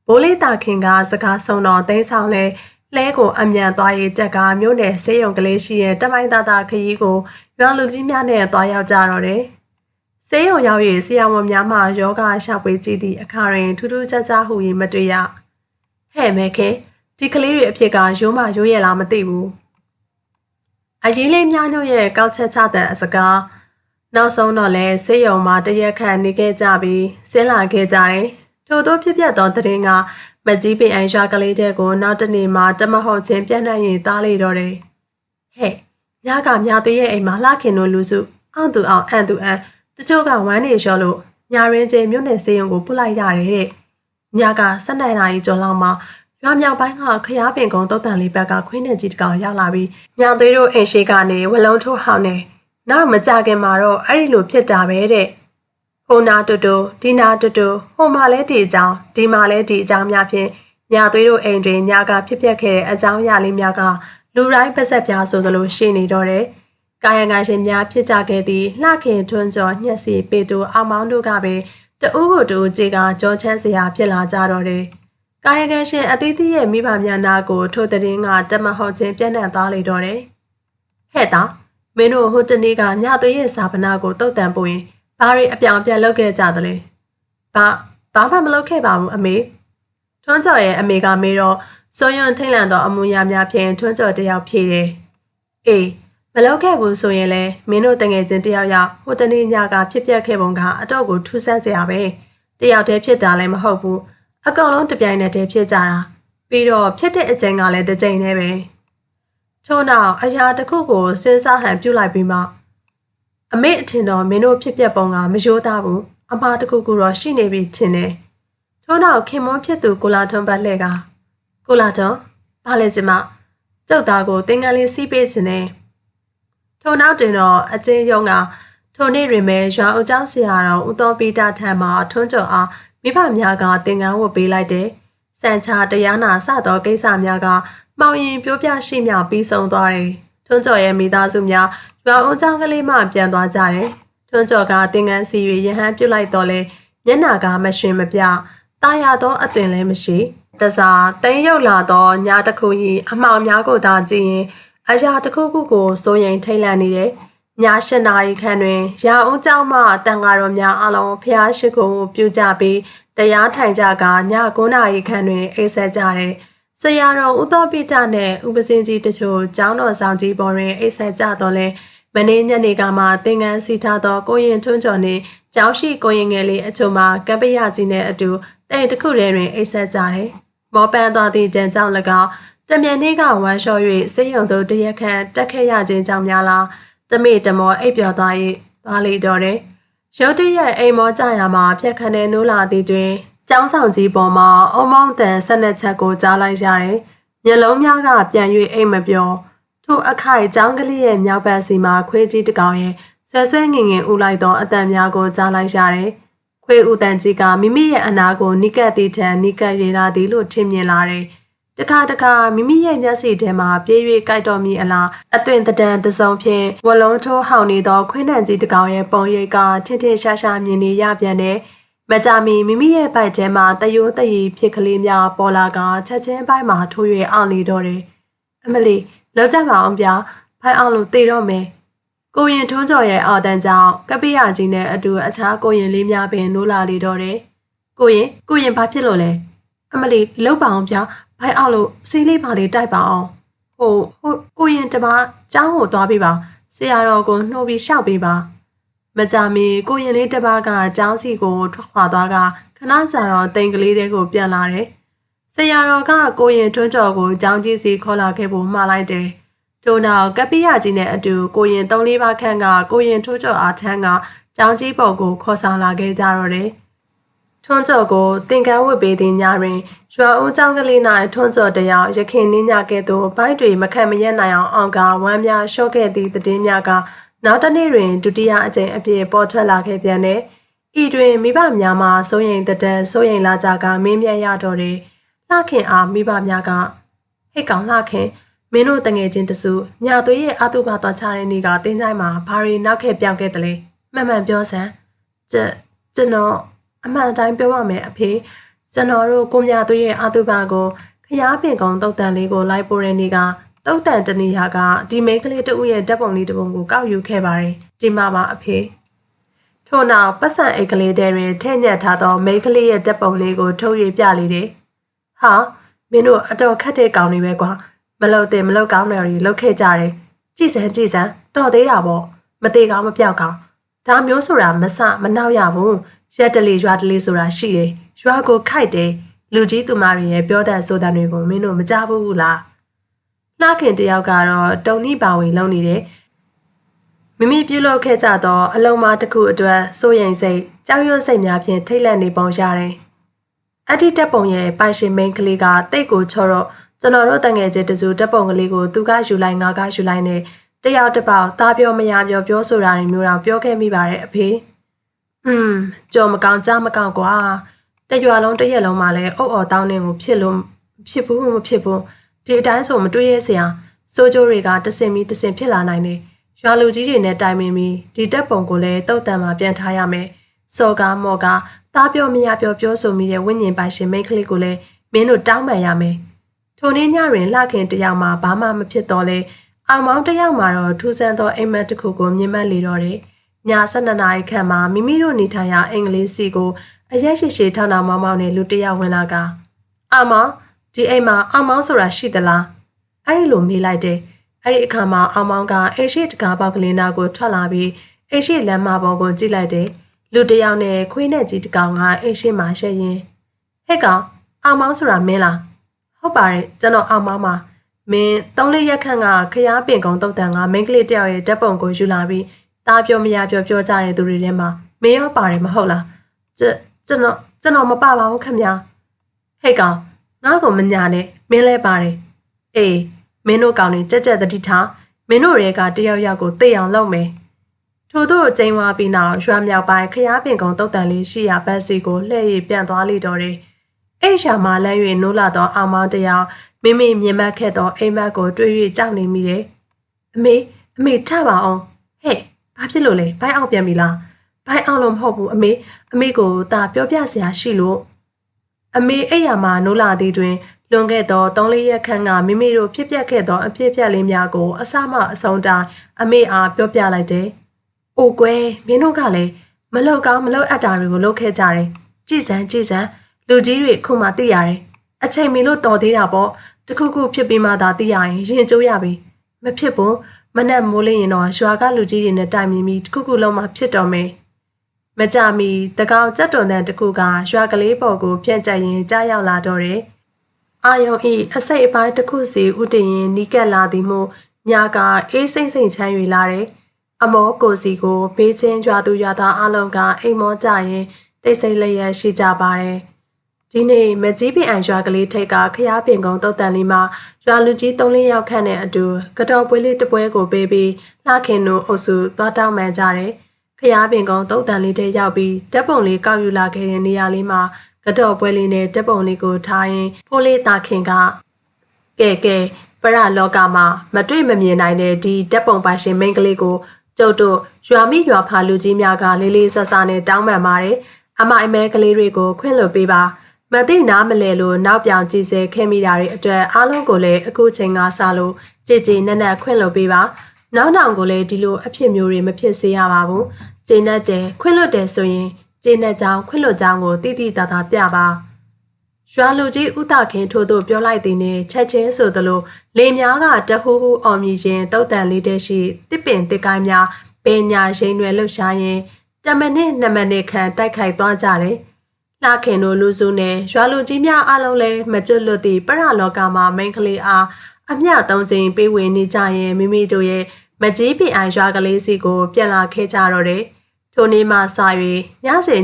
ဘိုးလေးတာခင်ကစကားဆုံးတော့တိတ်ဆောင်လဲကိုအမြန်သွားရေးတက်ကမြို့နယ်ဆေးရုံကလေးရှိရဲ့တမိုင်းသားခရီးကိုရွာလူကြီးများနဲ့သွားရောက်ကြတော့တယ်ဆေးရုံရောက်၍ဆရာဝန်များမှယောဂရှာဖွေကြည့်သည့်အခါတွင်ထူးထူးခြားခြားဟူ၍မတွေ့ရဟဲ့မဲခင်ဒီကလေးတွေအဖြစ်ကရိုးမရိုးရလားမသိဘူးအရေးလေးများတို့ရဲ့ကောက်ချက်ချတဲ့အစကားနောက်ဆုံးတော့လဲဆေးရုံမှာတရက်ခန့်နေခဲ့ကြပြီးဆင်းလာခဲ့ကြတယ်ထို့သောဖြစ်ပျက်သောသတင်းကမကြီးပင်အိုင်ရွာကလေးတဲ့ကိုနောက်တနေ့မှတမဟုတ်ချင်းပြန့်နှံ့ရင်သားလေတော့တယ်ဟဲ့ညကမြသွေးရဲ့အိမ်မှာလှခင်တို့လူစုအောင်သူအောင်အန်သူအန်တချို့ကဝမ်းနေလျှော်လို့ညာရင်းကျမြို့နယ်ဆေးရုံကိုပို့လိုက်ရတယ်တဲ့ညက12နာရီကျော်လောက်မှရွာမြောက်ပိုင်းကခရားပင်ကုန်းတုတ်တန်လေးဘက်ကခွင်းနဲ့ကြီးတကောင်ရောက်လာပြီးညာသွေးတို့အိမ်ရှိကနေဝလုံးထိုးဟောင်းနေနောက်မကြခင်မှာတော့အဲ့ဒီလိုဖြစ်တာပဲတဲ့ဟိုနာတူတူဒီနာတူတူဟိုမှာလဲဒီအကြောင်းဒီမှာလဲဒီအကြောင်းများဖြင့်ညာသွေးတို့အိမ်တွင်ညကဖြစ်ပျက်ခဲ့တဲ့အကြောင်းအရာလေးများကလူတိုင်းပါဆက်ပြားဆိုသလိုရှိနေတော့တယ်ကာယကံရှင်များဖြစ်ကြခဲ့သည့်လှခင်ထွန်းကျော်ညှက်စီပေတူအောင်မောင်းတို့ကပဲတဦးကိုတူကြေကကြောချမ်းစရာဖြစ်လာကြတော့တယ်ကာယကံရှင်အသီးသီးရဲ့မိဘများနာကိုထိုတဲ့င်းကတမဟုတ်ချင်းပြန့်နှံ့သွားလေတော့တယ်ဟဲ့တာမင်းတို့ဟိုတနေ့ကညသွေးရဲ့စာပနာကိုတုတ်တန်ပို့ရင်ဘာတွေအပြောင်ပြက်လုပ်ခဲ့ကြသလဲဘာမှမလုပ်ခဲ့ပါဘူးအမေထွန်းကျော်ရဲ့အမေကမေးတော့စိုးရွံ့ထိတ်လန့်သောအမူအရာများဖြင့်ထွန်းကျော်တယောက်ဖြေတယ်အေးမလုပ်ခဲ့ဘူးဆိုရင်လည်းမင်းတို့တငယ်ချင်းတယောက်ယောက်ဟိုတနေ့ညကဖြစ်ပျက်ခဲ့ပုံကအတော့ကိုထူးဆန်းစရာပဲတယောက်တည်းဖြစ်တာလည်းမဟုတ်ဘူးအကောင်လုံးတပြိုင်နက်တည်းဖြစ်ကြတာပြီးတော့ဖြစ်တဲ့အချိန်ကလည်းတစ်ချိန်တည်းပဲထို့နောက်အရာတစ်ခုကိုစဉ်းစားဟန်ပြုလိုက်ပြီးမှအမေအထင်တော့မင်းတို့ဖြစ်ပျက်ပုံကမရိုးသားဘူးအမှားတစ်ခုခုတော့ရှိနေပြီထင်တယ်ထို့နောက်ခင်မွန်းဖြစ်သူကိုလာထွန်းပတ်လှဲ့ကကိုလာထွန်းဘာလဲကျမကျုပ်သားကိုသင်္ကန်းလေးစီးပေးခြင်းနဲ့ထို့နောက်တင်တော့အကျဉ်းရုံးက ထိုနေ့တွင်ပဲရွာဦးကျောင်းဆရာတော်ဦးတော်ပိတထံမှထွန်းကျော်အားမိဘများကသင်္ကန်းဝတ်ပေးလိုက်တယ်။စံချတရားနာစသောကိစ္စများကမောင်ရင်ပြောပြရှိမြောက်ပြီးဆုံးသွားတယ်။ထွန်းကျော်ရဲ့မိသားစုများရွာဦးကျောင်းကလေးမှပြန်သွားကြတယ်။ထွန်းကျော်ကသင်္ကန်းစီ၍ရဟန်းပြုတ်လိုက်တော့လေမျက်နာကမရွှင်မပြတာယာသောအသွင်လည်းမရှိတစားတိမ်ရုပ်လာသောညာတစ်ခု၏အမှောင်များကိုသာကြည့်ရင်အရာတစ်ခုခုကိုစိုးရိမ်ထိတ်လန့်နေတယ်။ည၈နာရီခန့်တွင်ရာဦးကျောင်းမှတန်ဃာတော်များအလုံးဖျားရှိခိုးပြုကြပြီးတရားထိုင်ကြကည9နာရီခန့်တွင်အိပ်ဆက်ကြတယ်။ဆရာတော်ဦးတော်ပိတနှင့်ဥပဇင်းကြီးတချို့ကျောင်းတော်ဆောင်ကြီးပေါ်တွင်အိပ်ဆက်ကြတော့လဲမနေ့ညနေကမှသင်္ကန်းစီထားသောကိုရင်ထွန်းကျော်နှင့်ကျောင်းရှိကိုရင်ငယ်လေးအချို့မှကပ္ပယကြီးနှင့်အတူတိမ်တစ်ခုထဲတွင်အိပ်ဆက်ကြတယ်။မောပန်းသွားသည့်ကြံကြောင့်၎င်းတမြန်နေ့ကဝမ်းလျှော်၍စိတ်ယုံသို့တရက်ခန့်တက်ခဲ့ရခြင်းကြောင့်များလားတမေတမောအိပ်ပျော်သွား၏ပါလေတော့တယ်။ရုတ်တရက်အိမ်မောကြရမှာဖြတ်ခနဲနိုးလာသည်တွင်ကျောင်းဆောင်ကြီးပေါ်မှာအုံမောင်းတန်ဆက်နှစ်ချက်ကိုကြားလိုက်ရတယ်။မျက်လုံးများကပြန်၍အိမ်မပျော်ထို့အခိုက်ကျောင်းကလေးရဲ့မြောက်ဘက်စီမှာခွေးကြီးတစ်ကောင်ရဲ့ဆွဲဆွဲငင်ငင်ဥလိုက်သောအတန်များကိုကြားလိုက်ရတယ်။ခွေးဥတန်ကြီးကမိမိရဲ့အနာကိုနိကတ်သည်ထံနိကတ်ရလာသည်လို့ထင်မြင်လာတယ်။တခါတခါမိမိရဲ့မျက်စိထဲမှာပြေး၍ကြိုက်တော်မီအလားအသွင်တံတစုံဖြင့်ဝလုံးထိုးဟောင်နေသောခွေးနှံကြီးတစ်ကောင်ရဲ့ပုံရိပ်ကထင်ထင်ရှားရှားမြင်နေရပြန်တယ်။မကြမီမိမိရဲ့ပိုက်ထဲမှာတယိုးတရီဖြစ်ကလေးများပေါ်လာကချက်ချင်းပိုင်းမှာထိုး၍အောင်နေတော့တယ်။အမလီလောက်ကြပါအောင်ဗျာဖိုင်အောင်လို့တေတော့မယ်။ကိုရင်ထွန်းကျော်ရဲ့အာတန်ကြောင့်ကပ္ပိယကြီးနဲ့အတူအခြားကိုရင်လေးများပင်နိုးလာလေတော့တယ်။ကိုရင်ဘာဖြစ်လို့လဲ။အမလီလောက်ပါအောင်ဗျာဖိုင်အောင်လို့ဆေးလေးပါလေးတိုက်ပါအောင်။ဟိုကိုရင်တမကျောင်းကိုသွားပေးပါ။ဆရာတော်ကိုနှိုးပြီးရှောက်ပေးပါ။မကြမီကိုရင်လေးတစ်ပါးကကျောင်းစီကိုထွက်ခွာသွားကခဏကြာတော့တိမ်ကလေးတွေကိုပြန်လာတယ်။ဆရာတော်ကကိုရင်ထွန်းကျော်ကိုကျောင်းကြီးစီခေါ်လာခဲ့ဖို့မှားလိုက်တယ်။ထို့နောက်ကပ္ပိယကြီးနဲ့အတူကိုရင်3-4ပါးခန့်ကကိုရင်ထွန်းကျော်အားထမ်းကကျောင်းကြီးပေါ်ကိုခေါ်ဆောင်လာခဲ့ကြတော့တယ်။ထွန်းကျော်ကိုသင်္ကန်းဝတ်ပေးတဲ့ညတွင်ရွာဦးကျောင်းကလေး၌ထွန်းကျော်တယောက်ရခင်နှင်းညကဲ့သို့ဘိုက်တွေမခန့်မရက်နိုင်အောင်ကဝမ်းများလျှော့ခဲ့သည့်သတင်းများကနောက်တစ်နေ့တွင်ဒုတိယအကြိမ်အဖြစ်ပေါ်ထွက်လာခဲ့ပြန်တယ်။ဤတွင်မိဘများမှစိုးရိမ်တဲ့စိုးရိမ်လာကြကမင်းမြတ်ရတော့တယ်။လှခင်အားမိဘများကဟဲ့ကောင်လှခင်မင်းတို့တငယ်ချင်းတစုညာသွေးရဲ့အတုပါသွားချတဲ့နေ့ကတင်းချိုင်းမှာဘာရီနောက်ခဲ့ပြောင်းခဲ့တယ်လေမှန်မှန်ပြောစမ်းကျွန်တော်အမှန်တိုင်းပြောပါမယ်အဖေကျွန်တော်တို့ကိုမြသွေးရဲ့အတုပါကိုခရားပင်ကုံတုတ်တန်လေးကိုလိုက်ပို့တဲ့နေ့ကတုတ်တန်တနေရာကဒီမိန်းကလေးတဦးရဲ့ဓာတ်ပုံလေးတစ်ပုံကိုကောက်ယူခဲ့ပါတယ်ဒီမှာပါအဖေထို့နောက်ပတ်စံအိတ်ကလေးတဲတွင်ထည့်ညက်ထားသောမိန်းကလေးရဲ့ဓာတ်ပုံလေးကိုထုတ်၍ပြလေတယ်ဟာမင်းတို့အတော်ခက်တဲ့ကောင်တွေပဲကွာမလုပ်တဲ့မလုပ်ကောင်းတယ်တွေလုပ်ခဲ့ကြတယ်ကြည်စမ်းတော်သေးတာပေါ့မသေးကောင်းမပြောက်ကောင်းဒါမျိုးဆိုတာမနောက်ရဘူးရက်တလေရွာတလေဆိုတာရှိတယ်ရွာကိုခိုက်တယ်လူကြီးသူမတွေရဲ့ပြောတဲ့ဆိုတာတွေကိုမင်းတို့မကြားဘူးလားလှခင်တယောက်ကတော့တုံနိပါဝင်လုံနေတယ်မိမိပြုလုပ်ခဲ့ကြသောအလုံးမတစ်ခုအတွက်စိုးရိမ်စိတ်ကြောက်ရွံ့စိတ်များဖြင့်ထိတ်လန့်နေပုံရတယ်အဒီတက်ပုံရဲ့ပိုင်ရှင်မိန်းကလေးကတိတ်ကိုချောတော့ကျွန်တော်တို့တငယ်ချင်းတစုတက်ပုံကလေးကိုသူကယူလိုက်ငါကယူလိုက်နဲ့တယောက်တစ်ပေါက်သားပြောမရပြောဆိုတာတွေမျိုးတော့ပြောခဲ့မိပါတယ်အဖေကြော်မကောင်းကြားမကောင်းကွာတရွာလုံးတရက်လုံးမှာလဲအုပ်အော်တောင်းနေကိုဖြစ်လို့ဖြစ်ဘူးမဖြစ်ဘူးဒီအတိုင်းဆိုမတွေးရစရာစိုးကြိုးတွေကတစင်ပြီးတစင်ဖြစ်လာနိုင်တယ်ရွာလူကြီးတွေနဲ့တိုင်ပင်ပြီးဒီတက်ပုံကိုလည်းတုတ်တန်မှာပြန်ထားရမယ်စော်ကားမော်ကားသားပြောမရပြောဆိုမိတဲ့ဝိညာဉ်ပိုင်ရှင်မိန်းကလေးကိုလည်းမင်းတို့တောင်းပန်ရမယ်ထိုနေ့ညတွင်လှခင်တယောက်မှဘာမှမဖြစ်တော့လဲအောင်မောင်းတယောက်မှတော့ထူးဆန်းသောအိမ်မက်တစ်ခုကိုမြင်မှတ်လေတော့တယ်ည12နာရီခန့်မှာမိမိတို့နေထိုင်ရာအင်္ဂလိပ်စီကိုအရက်ရှိရှိထောင်းထောင်းမောင်းမောင်းနဲ့လူတယောက်ဝင်လာကအောင်မောင်းဒီအိမ်မှာအောင်မောင်းဆိုတာရှိသလားအဲ့ဒီလိုမေးလိုက်တယ်အဲ့ဒီအခါမှာအောင်မောင်းကအိမ်ရှိတကားပေါက်ကလေးနာကိုထွက်လာပြီးအိမ်ရှိလမ်းမပေါ်ကိုကြည့်လိုက်တယ်လူတယောက်နဲ့ခွေးနဲ့ကြီးတကောင်ကအိမ်ရှိမှာရှက်ရင်ဟဲ့ကောင်အောင်မောင်းဆိုတာမင်းလားဟုတ်ပါတယ်ကျွန်တော်အောင်မောင်းပါမင်း3-4ရက်ခန့်ကခရားပင်ကုံတုတ်တန်ကမိန်းကလေးတယောက်ရဲ့ဓာတ်ပုံကိုယူလာပြီးသားပြောမရပြောကြတဲ့သူတွေထဲမှာမင်းရောပါတယ်မဟုတ်လားကျွန်တော်မပါပါဘူးခင်ဗျာဟဲ့ကောင်ငါ့ကိုမညာနဲ့မင်းလဲပါတယ်အေးမင်းတို့ကောင်တွေကြက်တတိထားမင်းတို့တွေကတယောက်ယောက်ကိုသိအောင်လုပ်မယ် ထို့သောကျင်းဝါပြီးနောက်ရွာမြောက်ပိုင်းခရားပင်ကုန်းတုတ်တန်လေးရှိရာဘက်စီကိုလှည့်ရပြန်သွားလေတော့တယ်။အိမ်ရှာမှလမ်း၍နိုးလာသောအောင်မောင်းတယောက်မိမိမြင်မှတ်ခဲ့သောအိမ်မက်ကိုတွေ့၍ကြောက်နေမိတယ်။အမေထပါအောင်ဟဲ့ဘာဖြစ်လို့လဲဘိုင်းအောင်ပြန်ပြီလားဘိုင်းအောင်လို့မဟုတ်ဘူးအမေကိုဒါပြောပြစရာရှိလို့အမေအိမ်ယာမှာနိုးလာသည်တွင်လွန်ခဲ့သော3-4 ရက်ခန့်ကမိမိတို့ဖြစ်ပျက်ခဲ့သောအဖြစ်အပျက်လေးများကိုအစမှအဆုံးတိုင်အမေအားပြောပြလိုက်တယ်။အိုကွယ်မင်းတို့ကလည်းမလောက်ကောင်းမလောက်အပ်တာတွေကိုလုပ်ခဲ့ကြတယ်။ကြည်စမ်းလူကြီးတွေခုမှသိရတယ်။အချိန်မီလို့တော်သေးတာပေါ့။တခုခုဖြစ်ပြီးမှသာသိရရင်ရင်ကျိုးရပြီ။မဖြစ်ဘူးမနဲ့မိုးလင်းရင်တော့ရွာကလူကြီးတွေနဲ့တိုင်မြင်ပြီးတခုခုလုံးမှဖြစ်တော်မယ်။မကြမီတကောင်ကြက်တွန်တဲ့တခုကရွာကလေးပေါ်ကိုပြန့်ကျက်ရင်ကြားရောက်လာတော့တယ်။အာယုံဤအစိတ်အပိုင်းတစ်ခုစီဥတည်ရင်နီးကပ်လာသည်မို့ညာကအေးစိမ့်ချမ်း၍လာတယ်။အမောကိုစီကိုဘေးချင်းရွာသူရွာသားအလုံးကအိမ်မောကြရင်တိတ်ဆိတ်လျက်ရှိကြပါတယ်။ဒီနေ့မကြီးပင်အိုင်ရွာကလေးထိတ်ကခရားပင်ကုန်းတုတ်တန်လေးမှာရွာလူကြီး3-4 ယောက်ခန့်နဲ့အတူကတော်ပွဲလေးတစ်ပွဲကိုပေးပြီးလှခင်တို့အုပ်စုသွားတောင်းပန်ကြတယ်။ခရားပင်ကုန်းတုတ်တန်လေးထဲရောက်ပြီးတပ်ပုံလေးကောက်ယူလာခဲ့တဲ့နေရာလေးမှာကတော်ပွဲလေးနဲ့တပ်ပုံလေးကိုထားရင်ဖိုးလေးတာခင်ကကဲပရလောကမှာမတွေ့မမြင်နိုင်တဲ့ဒီတပ်ပုံပါရှင်မိန်းကလေးကိုကျုပ်တို့ရွာမိရွာဖာလူကြီးများကလေးလေးဆဆနဲ့တောင်းပန်ပါတယ်။အမဲကလေးတွေကိုခွင့်လွှတ်ပေးပါ။မသိနားမလဲလို့နောက်ပြောင်ကြည့်စေခဲ့မိတာတွေအတွက်အားလုံးကိုလည်းအခုချိန်ကစလို့ကြည်နက်ခွင့်လွှတ်ပေးပါ။နောက်ကိုလည်းဒီလိုအဖြစ်မျိုးတွေမဖြစ်စေရပါဘူး။ကြည်နက်တယ်ခွင့်လွှတ်တယ်ဆိုရင်ကျေနပ်ကြောင်းခွင့်လွှတ်ကြောင်းကိုတိတိတသာပြပါရွာလူကြီးဥတခင်ထို့သို့ပြောလိုက်သည်နှင့်ချက်ချင်းဆိုသလိုလေများကတဟူဟူအောင်မြည်ခြင်းတုတ်တန်လေးတည်းရှိတစ်ပင်တစ်ကိုင်းများပင်ညာရိန်တွေလှုပ်ရှားရင်10 မိနစ်2 မိနစ်ခန့်တိုက်ခိုက်သွားကြတယ်လှခင်တို့လူစုနဲ့ရွာလူကြီးများအလုံးလဲမကျွတ်လွတ်သည့်ပရလောကမှာမိန်ကလေးအားအမျှ3 ချိန်ပေးဝေနေကြရင်မိမိတို့ရဲ့မကြီးပင်အိုင်ရွာကလေးစီကိုပြန်လာခဲ့ကြတော့တယ်ထိုနေ့မှစ၍ညစဉ်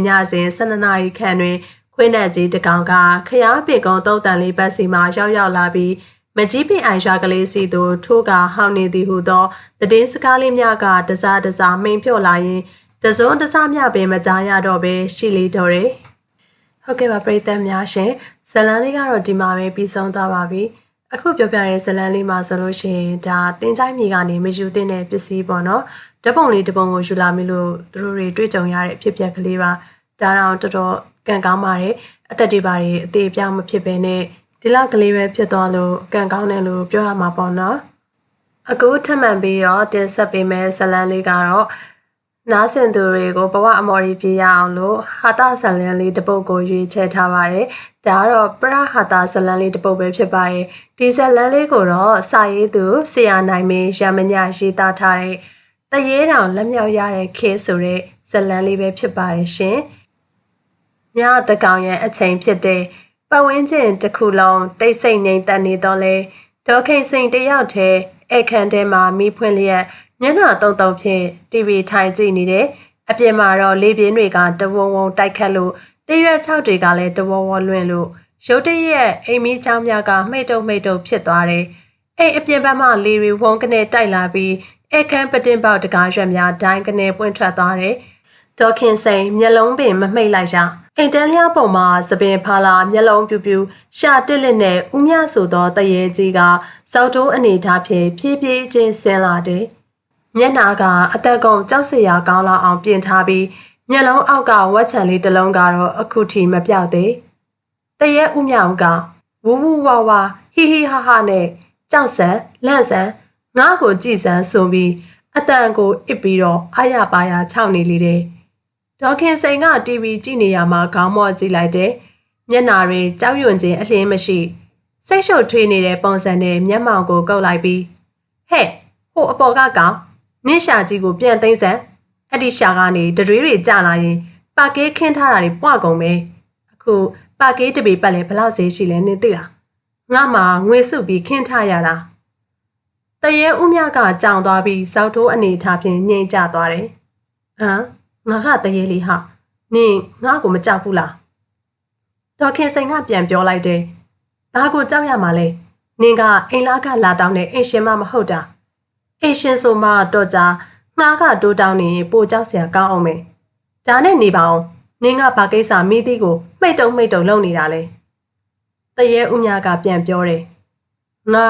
12 နာရီခန့်တွင်ခွေးနက်ကြီးတကောင်ကခရားပင်ကုန်းတုတ်တန်လေးဘက်စီမှရောက်လာပြီးမကြီးပင်အိုင်ရွာကလေးစီသို့ထိုးကဟောင်းနေသည်ဟုသောတည်င်းစကားလေးများကတစားမိန်ဖြော့လာရင်တစုံတစမြပင်မကြားရတော့ပဲရှိလေတော့တယ်။ဟုတ်ကဲ့ပါပရိသတ်များရှင်ဇလန်းလေးကတော့ဒီမှာပဲပြီးဆုံးသွားပါပြီ။အခုပြောပြတဲ့ဇလန်းလေးမှာဆိုလို့ရှိရင်ဒါတင်းချိုင်းမြေကနေမယူသင့်တဲ့ပစ္စည်းပေါ့နော်။ဓပုံလေးတစ်ပုံကိုယူလာမိလို့သူတို့တွေတွေ့ကြုံရတဲ့အဖြစ်အပျက်ကလေးပါဒါတော့တော်တော်ကံကောင်းပါတယ်အသက်တွေပါတွေအသေးအပြောင်းမဖြစ်ဘဲနဲ့ဒီလောက်ကလေးပဲဖြစ်သွားလို့ကံကောင်းတယ်လို့ပြောရမှာပေါ့နော်အခုထပ်မံပြီးတော့တင်ဆက်ပေးမယ့်ဇလန်းလေးကတော့နားဆင်သူတွေကိုဘဝအမော်ရီပြရအောင်လို့ဟာတာဇလန်းလေးတစ်ပုဒ်ကိုရွေးချယ်ထားပါတယ်ဒါကတော့ပရဟာတာဇလန်းလေးတစ်ပုဒ်ပဲဖြစ်ပါတယ်ဒီဇလန်းလေးကိုတော့စာရေးသူဆရာနိုင်မင်းရမညရေးသားထားတဲ့တရေတောင်လက်မြောက်ရတဲ့ခေဆိုတဲ့ဇလန်းလေးပဲဖြစ်ပါတယ်ရှင်။ညတကောင်ရဲ့အချိန်ဖြစ်တဲ့ပတ်ဝန်းကျင်တစ်ခုလုံးတိတ်ဆိတ်ငြိမ်သက်နေတော့လေဒေါ်ခင်စိန်တယောက်တည်းအခန်းထဲမှာမိဖွင့်လျက်ညနာတုံဖြင့် TV ထိုင်ကြည့်နေတယ်။အပြင်မှာတော့လေပြင်းတွေကတဝုံတိုက်ခတ်လို့တရွက်6တွေကလည်းတဝဝလွင့်လို့ရုတ်တရက်အိမ်မီးချောင်းများကမှိတ်တုံဖြစ်သွားတယ်။အိမ်အပြင်ဘက်မှလေတွေဝုန်းကနေတိုက်လာပြီးအခန်းပတင်ပေါက်တကားရွက်များဒိုင်းကနေပွင့်ထွက်သွားတယ်။ဒေါ်ခင်စိန်မျက်လုံးပင်မမှိတ်လိုက်ရ။အိမ်တန်းလျားပုံမှာသပင်ဖာလာမျက်လုံးပြူရှာတစ်လက်နဲ့ဦးမြဆိုသောတရေကြီးကစောက်တိုးအနေထားဖြင့်ဖြည်းဖြည်းချင်းဆင်းလာတယ်။မျက်နာကအသက်ကုန်ကြောက်စရာကောင်းလာအောင်ပြင်ထားပြီးမျက်လုံးအောက်ကဝက်ချံလေးတစ်လုံးကတော့အခုထိမပြောက်သေး။တရေဦးမြောင်ကဝူဝါဝါဟီဟီဟာဟာနဲ့ကြောက်ဆန်လန့်ဆန်ငါ့ကိုကြည်စမ်းဆိုပြီးအတန်ကိုအစ်ပြီးတော့အာရပါရခြောက်နေလေတယ်။ဒေါ်ခင်စိန်က TV ကြည့်နေရမှာခေါင်းမော့ကြည့်လိုက်တယ်။မျက်နာတွေကြောက်ရွံ့ခြင်းအလင်းမရှိစိတ်ရှုပ်ထွေးနေတဲ့ပုံစံနဲ့မျက်မှောင်ကိုကုပ်လိုက်ပြီးဟဲ့ဟိုအပေါ်ကကောင်နင့်ရှာကြီးကိုပြန်သိမ်းစမ်းအဲ့ဒီရှာကနေတတွေးတွေကျလာရင်ပါကေးခင်းထားတာတွေပွားကုန်ပဲအခုပါကေးတပေပတ်လဲဘလောက်ဈေးရှိလဲနင်သိလားငါမှငွေစုပြီးခင်းထားရတာတရေဦးမြကကြောင်သွားပြီးစောက်ထိုးအနေထားဖြင့်ညှိမ့်ကျသွားတယ်ဟမ်ငါကတရေလေးဟာနင်ငါ့ကိုမကြောက်ဘူးလားဒေါ်ခင်စိန်ကပြန်ပြောလိုက်တယ်ဘာကိုကြောက်ရမှာလဲနင်ကအိမ်လားကလာတောင်းတဲ့အိမ်ရှင်မမဟုတ်တာအိမ်ရှင်ဆိုမှတော့ကြာင ငါကတိုးတောင်းနေရင်ပိုကြောက်စရာကောင်းအောင်မယ်ဒါနဲ့နေပါအောင်နင်းကဘာကိစ္စမိသီးကိုမှိတ်တုံလုပ်နေတာလဲတရေဦးမြကပြန်ပြောတယ်ငါ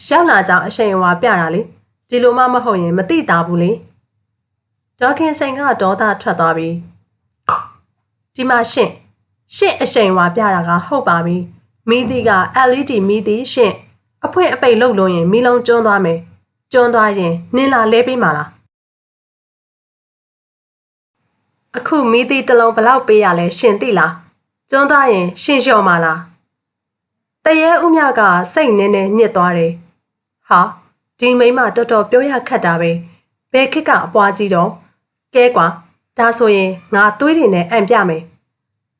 ရောက်လာကြောင်းအရှိန်အဝါပြတာလေဒီလိုမှမဟုတ်ရင်မသိတာဘူးလေဒေါခင်စိန်ကဒေါသထွက်သွားပြီဒီမှာရှင့်အရှိန်အဝါပြတာကဟုတ်ပါပြီမိသီးက LED မိသီးရှင့်အဖွင့်အပိတ်လုပ်လို့ရင်မီးလုံးကျွန်းသွားမယ်ကျွန်းသွားရင်နင်းလာလဲပေးမှာလားအခုမီးသီးတစ်လုံးဘလောက်ပေးရလဲရှင်သိလားကျွန်းသွားရင်ရှင်လျှော့မှာလားတရေဦးမြကစိတ်နည်းနည်းညစ်သွားတယ်ဟာဒီမိမတော်တော်ပြောရခက်တာပဲဘယ်ခစ်ကအပွားကြီးတော့ကဲကွာဒါဆိုရင်ငါသွေးတွေနဲ့အံ့ပြမယ်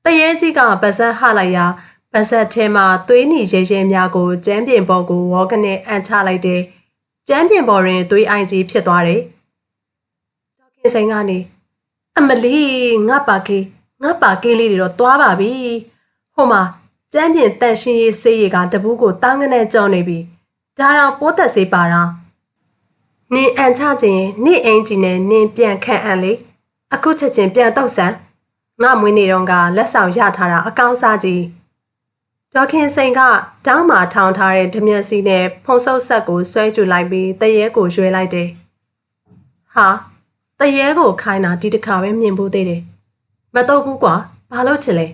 တရေကြီးကပါဇက်ဟလိုက်ရာပါဇက်ထဲမှာသွေးနီရဲရဲများကိုကျန်းပြင်ပေါ်ကိုဝေါကနေအံ့ချလိုက်တယ်ကျန်းပြင်ပေါ်တွင်သွေးအိုင်ကြီးဖြစ်သွားတယ်ဒေါခင်စိန်ကနေအမလီငါပါကေးလေးတွေတော့သွားပါပြီဟိုမှာကျန်းပြင်တန်ရှင်းရေးဆေးရည်ကတပူးကိုတောင်းကနေကြော်နေပြီဒါတော့ပိုးသက်ဆေးပါတာနင်းအန်ချခြင်းနင့်အင်ဂျီနဲ့နင်းပြန်ခန့်အံ့လေအခုချက်ချင်းပြန်တော့ဆန်းငါမွေးနေတော့ကလက်ဆောင်ရထားတာအကောင်းစားကြီးဒေါခင်စိန်ကတောင်းမာထောင်ထားတဲ့ဓမြက်စီနဲ့ဖုံဆုပ်ဆက်ကိုဆွဲကြူလိုက်ပြီးတရေကိုရွှေလိုက်တယ်ဟာတရေကိုခိုင်းတာဒီတစ်ခါပဲမြင်ဖို့သေးတယ်မတော့ဘူးကွာဘာလို့ချင်လဲ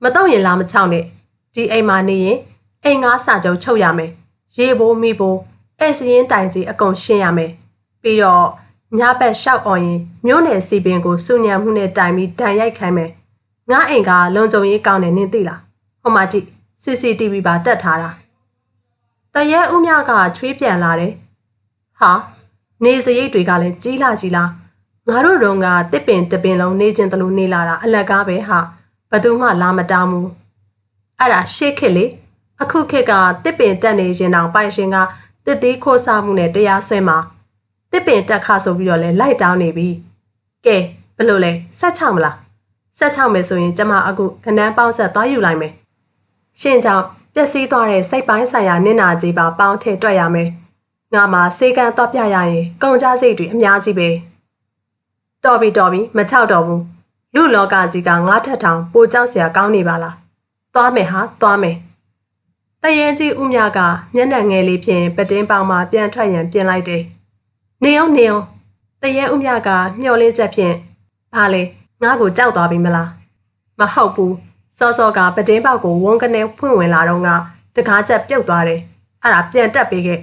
မတော့ရင်လာမချောင်းနဲ့ဒီအိမ်မှာနေရင်အိမ်ငါးစာချုပ်ချုပ်ရမယ်ရေဘိုးမိဘိုးအဲစရင်တိုင်ကြီးအကုန်ရှင်းရမယ်ပြီးတော့ညဘက်ရှောက်အောင်ရင်မြို့နယ်စီပင်ကိုစုညံမှုနဲ့တိုင်ပြီးတန်ရိုက်ခိုင်းမယ်ငါအိမ်ကလုံခြုံရေးကောင်းတယ်နင်သိလားဟိုမှာကြည့် CCTV ပါတက်ထားတာတရဲဦးမြကချွေးပြန်လာတယ်ဟာနေစရိတ်တွေကလည်းကြီးလာငါတို့တော့ကတစ်ပင်တပင်လုံးနေချင်းတလို့နေလာတာအလကားပဲဟာဘသူမှလာမတောင်းဘူးအဲ့ဒါရှေ့ခေတ်လေအခုခေတ်ကတစ်ပင်တက်နေရင်တောင်ပိုင်ရှင်ကတစ်သေးခိုးစားမှုနဲ့တရားစွဲမှာတစ်ပင်တက်ခါဆိုပြီးတော့လဲလိုက်တောင်းနေပြီကဲဘလို့လဲဆက်ချမလားဆက်ချမယ်ဆိုရင်ကျမအခုခဏန်းပေါင်းဆက်သွားယူလိုက်မယ်ရှင်ကြောင့်ပျက်စီးသွားတဲ့စိတ်ပိုင်းဆိုင်ရာနင့်နာကြီးပါပေါင်းထည့်တွက်ရမယ်ငါမှာစေကန်းတော့ပြရရင်ကုန်ကြစိတ်တွေအများကြီးပဲတော်ပြီမချောက်တော့ဘူးလူလောကကြီးကငါးထက်ထောင်ပိုကြောက်စရာကောင်းနေပါလားသွားမယ်ဟာသွားမယ်တရေကြီးဦးမြကမျက်နှာငယ်လေးဖြင့်ပတင်းပေါင်မှာပြန်ထွက်ရန်ပြင်လိုက်တယ်နေအောင်တရေဦးမြကမျောလင်းချက်ဖြင့်ဘာလဲငါ့ကိုကြောက်သွားပြီမလားမဟုတ်ဘူးစောကပတင်းပေါက်ကိုဝုန်းကနေဖွင့်ဝင်လာတော့ကတကားချက်ပြုတ်သွားတယ်အဲ့ဒါပြန်တက်ပေးခဲ့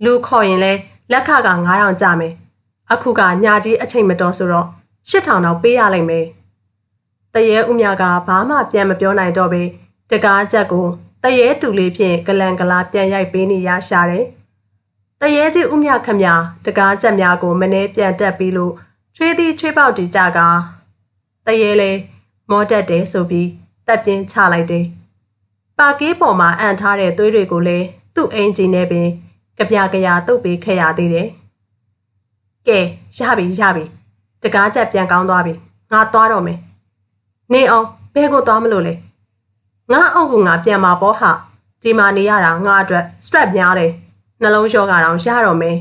လူခေါ်ရင်လဲလက်ခက9000ကျမယ်အခုကညာကြီးအချိန်မတော်ဆိုတော့8000တော့ပေးရလိမ့်မယ်တရေဦးမြကဘာမှပြန်မပြောနိုင်တော့ပဲတကားချက်ကိုတရေတူလေးဖြင့်ဂလန်ကလာပြန်ရိုက်ပေးနေရရှာတယ်တရေကြီးဦးမြခမတကားချက်များကိုမနှဲပြန်တက်ပြီးလို့ချွေးသည်ချွေးပေါက်တီကြကတရေလေမောတက်တယ်ဆိုပြီးတက်ပြင်းချလိုက်တယ်ပါကေးပေါ်မှာအန်ထားတဲ့သွေးတွေကိုလည်းသူ့အင်ဂျင်နဲ့ပင်ကြပြကြရာတုတ်ပေးခဲ့ရသေးတယ်ကဲရပြီတကားချက်ပြန်ကောင်းသွားပြီငါသွားတော့မယ်နေအောင်ဘဲကိုသွားမလို့လဲငါအုပ်ကငါပြန်มาပေါ့ဟာဒီမှာနေရတာငါအတွက် stress များတယ်နှလုံးရောဂါတောင်ရတော့မယ်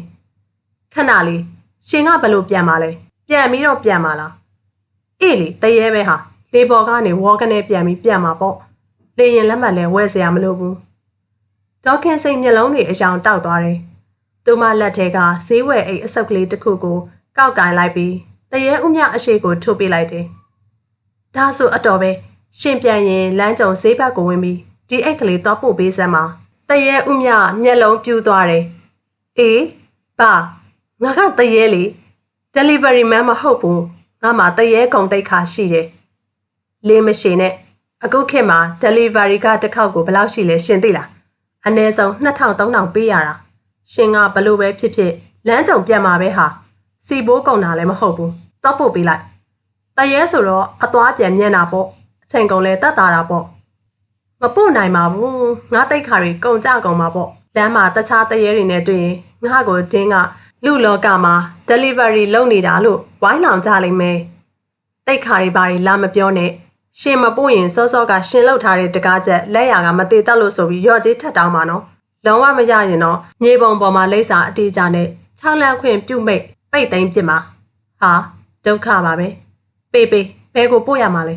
ခဏလေးရှင်ကဘယ်လိုပြန်มาလဲပြန်ပြီးတော့ပြန်มาလားအေးလေတရေပဲဟာလေပေါ်ကနေဝေါ်ကနေပြန်ပြီးပြန်มาပေါ့လေရင်လက်မှတ်လဲဝဲစရာမလိုဘူးဒေါခင်စိတ်မျက်လုံးတွေအယောင်တောက်သွားတယ်သူမလက်ထဲကဈေးဝယ်အိတ်အဆုပ်ကလေးတစ်ခုကိုကောက်ကင်လိုက်ပြီးတရေဦးမြအရှိကိုထုတ်ပေးလိုက်တယ်ဒါဆိုအတော်ပဲရှင်ပြန်ရင်လမ်းကြုံဈေးဘက်ကိုဝင်ပြီးဒီအိတ်ကလေးတော့ပို့ပေးစမ်းပါတရေဦးမြမျက်လုံးပြူးသွားတယ်အေးပါငါကတရေလေ delivery man မဟုတ်ဘူးငါမှတရေကုန်တိတ်ခါရှိတယ်လေးမရှိနဲ့အခုခေတ်မှာ delivery ကတစ်ခေါက်ကိုဘယ်လောက်ရှိလဲရှင်သိလားအနည်းဆုံး2000-3000ပေးရတာရှင်ကဘလို့ပဲဖြစ်ဖြစ်လမ်းကြုံပြန်มาပဲဟာစီဘိုးကုန်တာလည်းမဟုတ်ဘူးတော့ပို့ပေးလိုက်တရေဆိုတော့အသွားပြန်မြင်တာပေါ့အချိန်ကုန်လဲတတ်တာပေါ့မပို့နိုင်ပါဘူးငါတိတ်ခါတွေကုန်ကြကုန်မှာပေါ့လမ်းမှာတခြားတရေတွေနဲ့တွေ့ရင်ငါ့ကိုတင်းကလူလောကမှာ delivery လုပ်နေတာလို့ဝိုင်းလောင်ကြလိမ့်မယ်တိတ်ခါတွေဘာတွေလာမပြောနဲ့ရှင်မပို့ရင်စောကရှင်လောက်ထားတဲ့တကားချက်လက်ရာကမသေးတတ်လို့ဆိုပြီးရော့ကြီးထပ်တောင်းပါနော်လုံးဝမရရင်တော့မြေပုံပေါ်မှာလိမ့်စာအတေးကြနဲ့6လမ်းခွင့်ပြုတ်မိတ် ပိတ်သိမ်းပြစ်မှာဟာဒုက္ခပါပဲပေးပေးဘဲကိုပို့ရမှာလဲ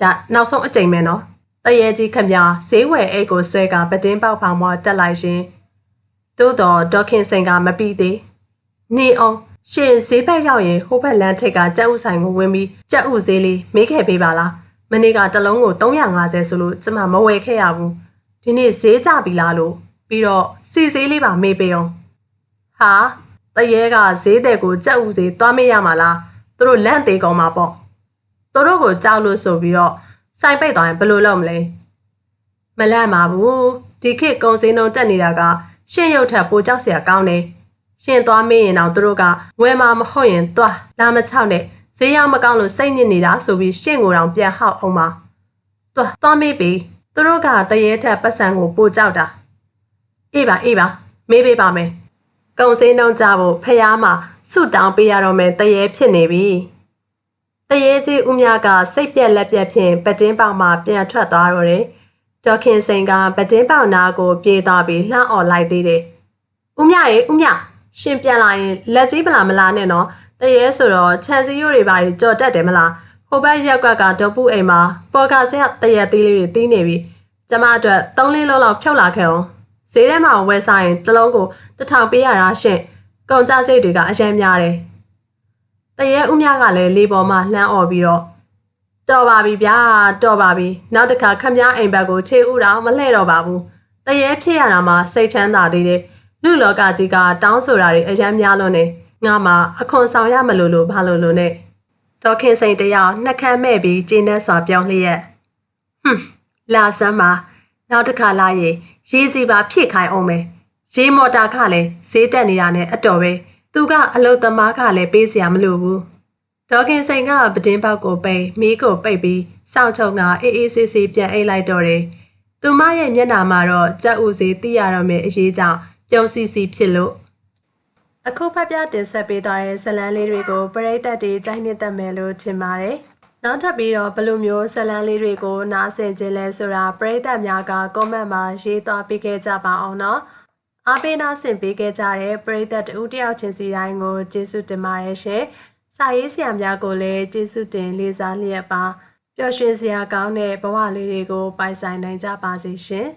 ဒါနောက်ဆုံးအကြိမ်ပဲနော်တရေကြီးခမဈေးဝယ်အိတ်ကိုဆွဲကပတင်းပေါက်ဖောင်မောတက်လိုက်ရှင်သို့တော့ဒေါခင်စိန်ကမပြီးသေးနေအောင်ရှင်ဈေးဘက်ရောက်ရင်ဟိုဘက်လမ်းထိပ်ကကြက်ဥဆိုင်ကိုဝင်ပြီးကြက်ဥဈေးလေးမေးခဲ့ပေးပါလားမနေ့ကတလုံးကို350ဆိုလို့ကျမမဝယ်ခဲ့ရဘူးဒီနေ့ဈေးကျပြီလားလို့ပြီးတော့စီဈေးလေးပါမေးပေးအောင်ဟာတရေကဈေးတဲ့ကိုကြက်ဥဈေးသွားမေးရမှာလားသူတို့လန့်သေးကုန်မှာပေါ့သူတို့ကိုကြောက်လို့ဆိုပြီးတော့စိုက်ပိတ်သွားရင်ဘယ်လိုလုပ်မလဲမလန့်ပါဘူးဒီခေတ်ကုံစင်းတုံးတက်နေတာကရှင့်ရုပ်ထက်ပိုကြောက်เสียကောင်းတယ်ရှင်သွားမေးရင်တော့သူတို့ကဝယ်မှာမဟုတ်ရင်သွားလာမချောက်နဲ့ဈေးရောက်မကောင်းလို့စိတ်ညစ်နေတာဆိုပြီးရှင့်ကိုတောင်ပြန်ဟောက်အောင်ပါသွားမေးပြီသူတို့ကတရေထက်ပတ်စံကိုပိုကြောက်တာအေးပါမေးပေးပါမယ်ကုံစင်းတုံးကြဖို့ဖျားမှာဆုတောင်းပေးရတော့မယ်တရေဖြစ်နေပြီတရေကြီးဦးမြကစိတ်ပြက်လက်ပြက်ဖြင့်ပတင်းပေါက်မှပြန်ထွက်သွားတော့တယ်ဒေါခင်စိန်ကပတင်းပေါက်နာကိုပြေးသွားပြီးလှမ်းអော်လိုက်သေးတယ်ဦးမြရှင်ပြန်လာရင်လက်ကြီးပလာမလားနဲ့နော်တရေဆိုတော့ခြံစည်းရိုးတွေပါကြော်တက်တယ်မလားဟိုဘက်ရောက်ကဒေါ်ပူအိမ်မှာပေါ်ကာဆရာတရေသေးလေးတွေတီးနေပြီကျမအတွက်3 လေးလုံးလောက်ဖြုတ်လာခဲ့အောင်ဈေးထဲမှာဝယ်စားရင်တစ်လုံးကို1000ပေးရတာရှင့်ကုန်ကြစိတ်တွေကအရင်များတယ်တရေဦးမြကလည်းလေပေါ်မှာလှမ်းអော်ပြီးတော့တော်ပါပြီဗျာတော်ပါပြီနောက်တစ်ခါခမည်းအိမ်ဘက်ကိုခြေဥတော်မလှဲ့တော့ပါဘူးတရေဖြစ်ရတာမှစိတ်ချမ်းသာသေးတယ်လူလောကကြီးကတောင်းဆိုတာတွေအရင်များလွန်းနေငါမှအခွန်ဆောင်ရမလို့ဘာလို့နဲ့ဒေါခင်စိန်တယောက်နှက်ခမ်းမဲ့ပြီးကျင်းနဲ့စွာပြောင်းလျက်လာစမ်းပါနောက်တစ်ခါလာရင်ရေးစီပါဖြည့်ခိုင်းအောင်မယ်ရေးမော်တာကလည်းဈေးတက်နေတာနဲ့အတော်ပဲသူကအလုတ်သမားကလည်းပေးစရာမလိုဘူးဒေါခင်စိန်ကပတင်းပေါက်ကိုပိတ်မီးကိုပိတ်ပြီးစောင့်ချုံကအေးအေးဆေးဆေးပြန်အိတ်လိုက်တော့တယ်သူမရဲ့မျက်နှာမှာတော့ကြက်ဥဈေးသိရတော့မယ်အရေးကြောင့်ပြုံးစီဖြစ်လို့အခုဖတ်ပြတင်ဆက်ပေးသွားတဲ့ဇလန်းလေးတွေကိုပရိသတ်တွေကြိုက်နှစ်သက်မယ်လို့ထင်ပါတယ်နောက်ထပ်ပြီးတော့ဘယ်လိုမျိုးဇလန်းလေးတွေကိုနားဆင်ခြင်းလဲဆိုတာပရိသတ်များကကွန်မန့်မှာရေးသွားပေးခဲ့ကြပါအောင်နော်အားပေးနားဆင်ပေးခဲ့ကြတဲ့ပရိသတ်တူတယောက်ချင်းစီတိုင်းကိုကျေးဇူးတင်ပါတယ်ရှင်စာရေးဆရာများကိုလည်းကျေးဇူးတင်လေးစားလျက်ပါပျော်ရွှင်စရာကောင်းတဲ့ဘဝလေးတွေကိုပိုင်ဆိုင်နိုင်ကြပါစေရှင်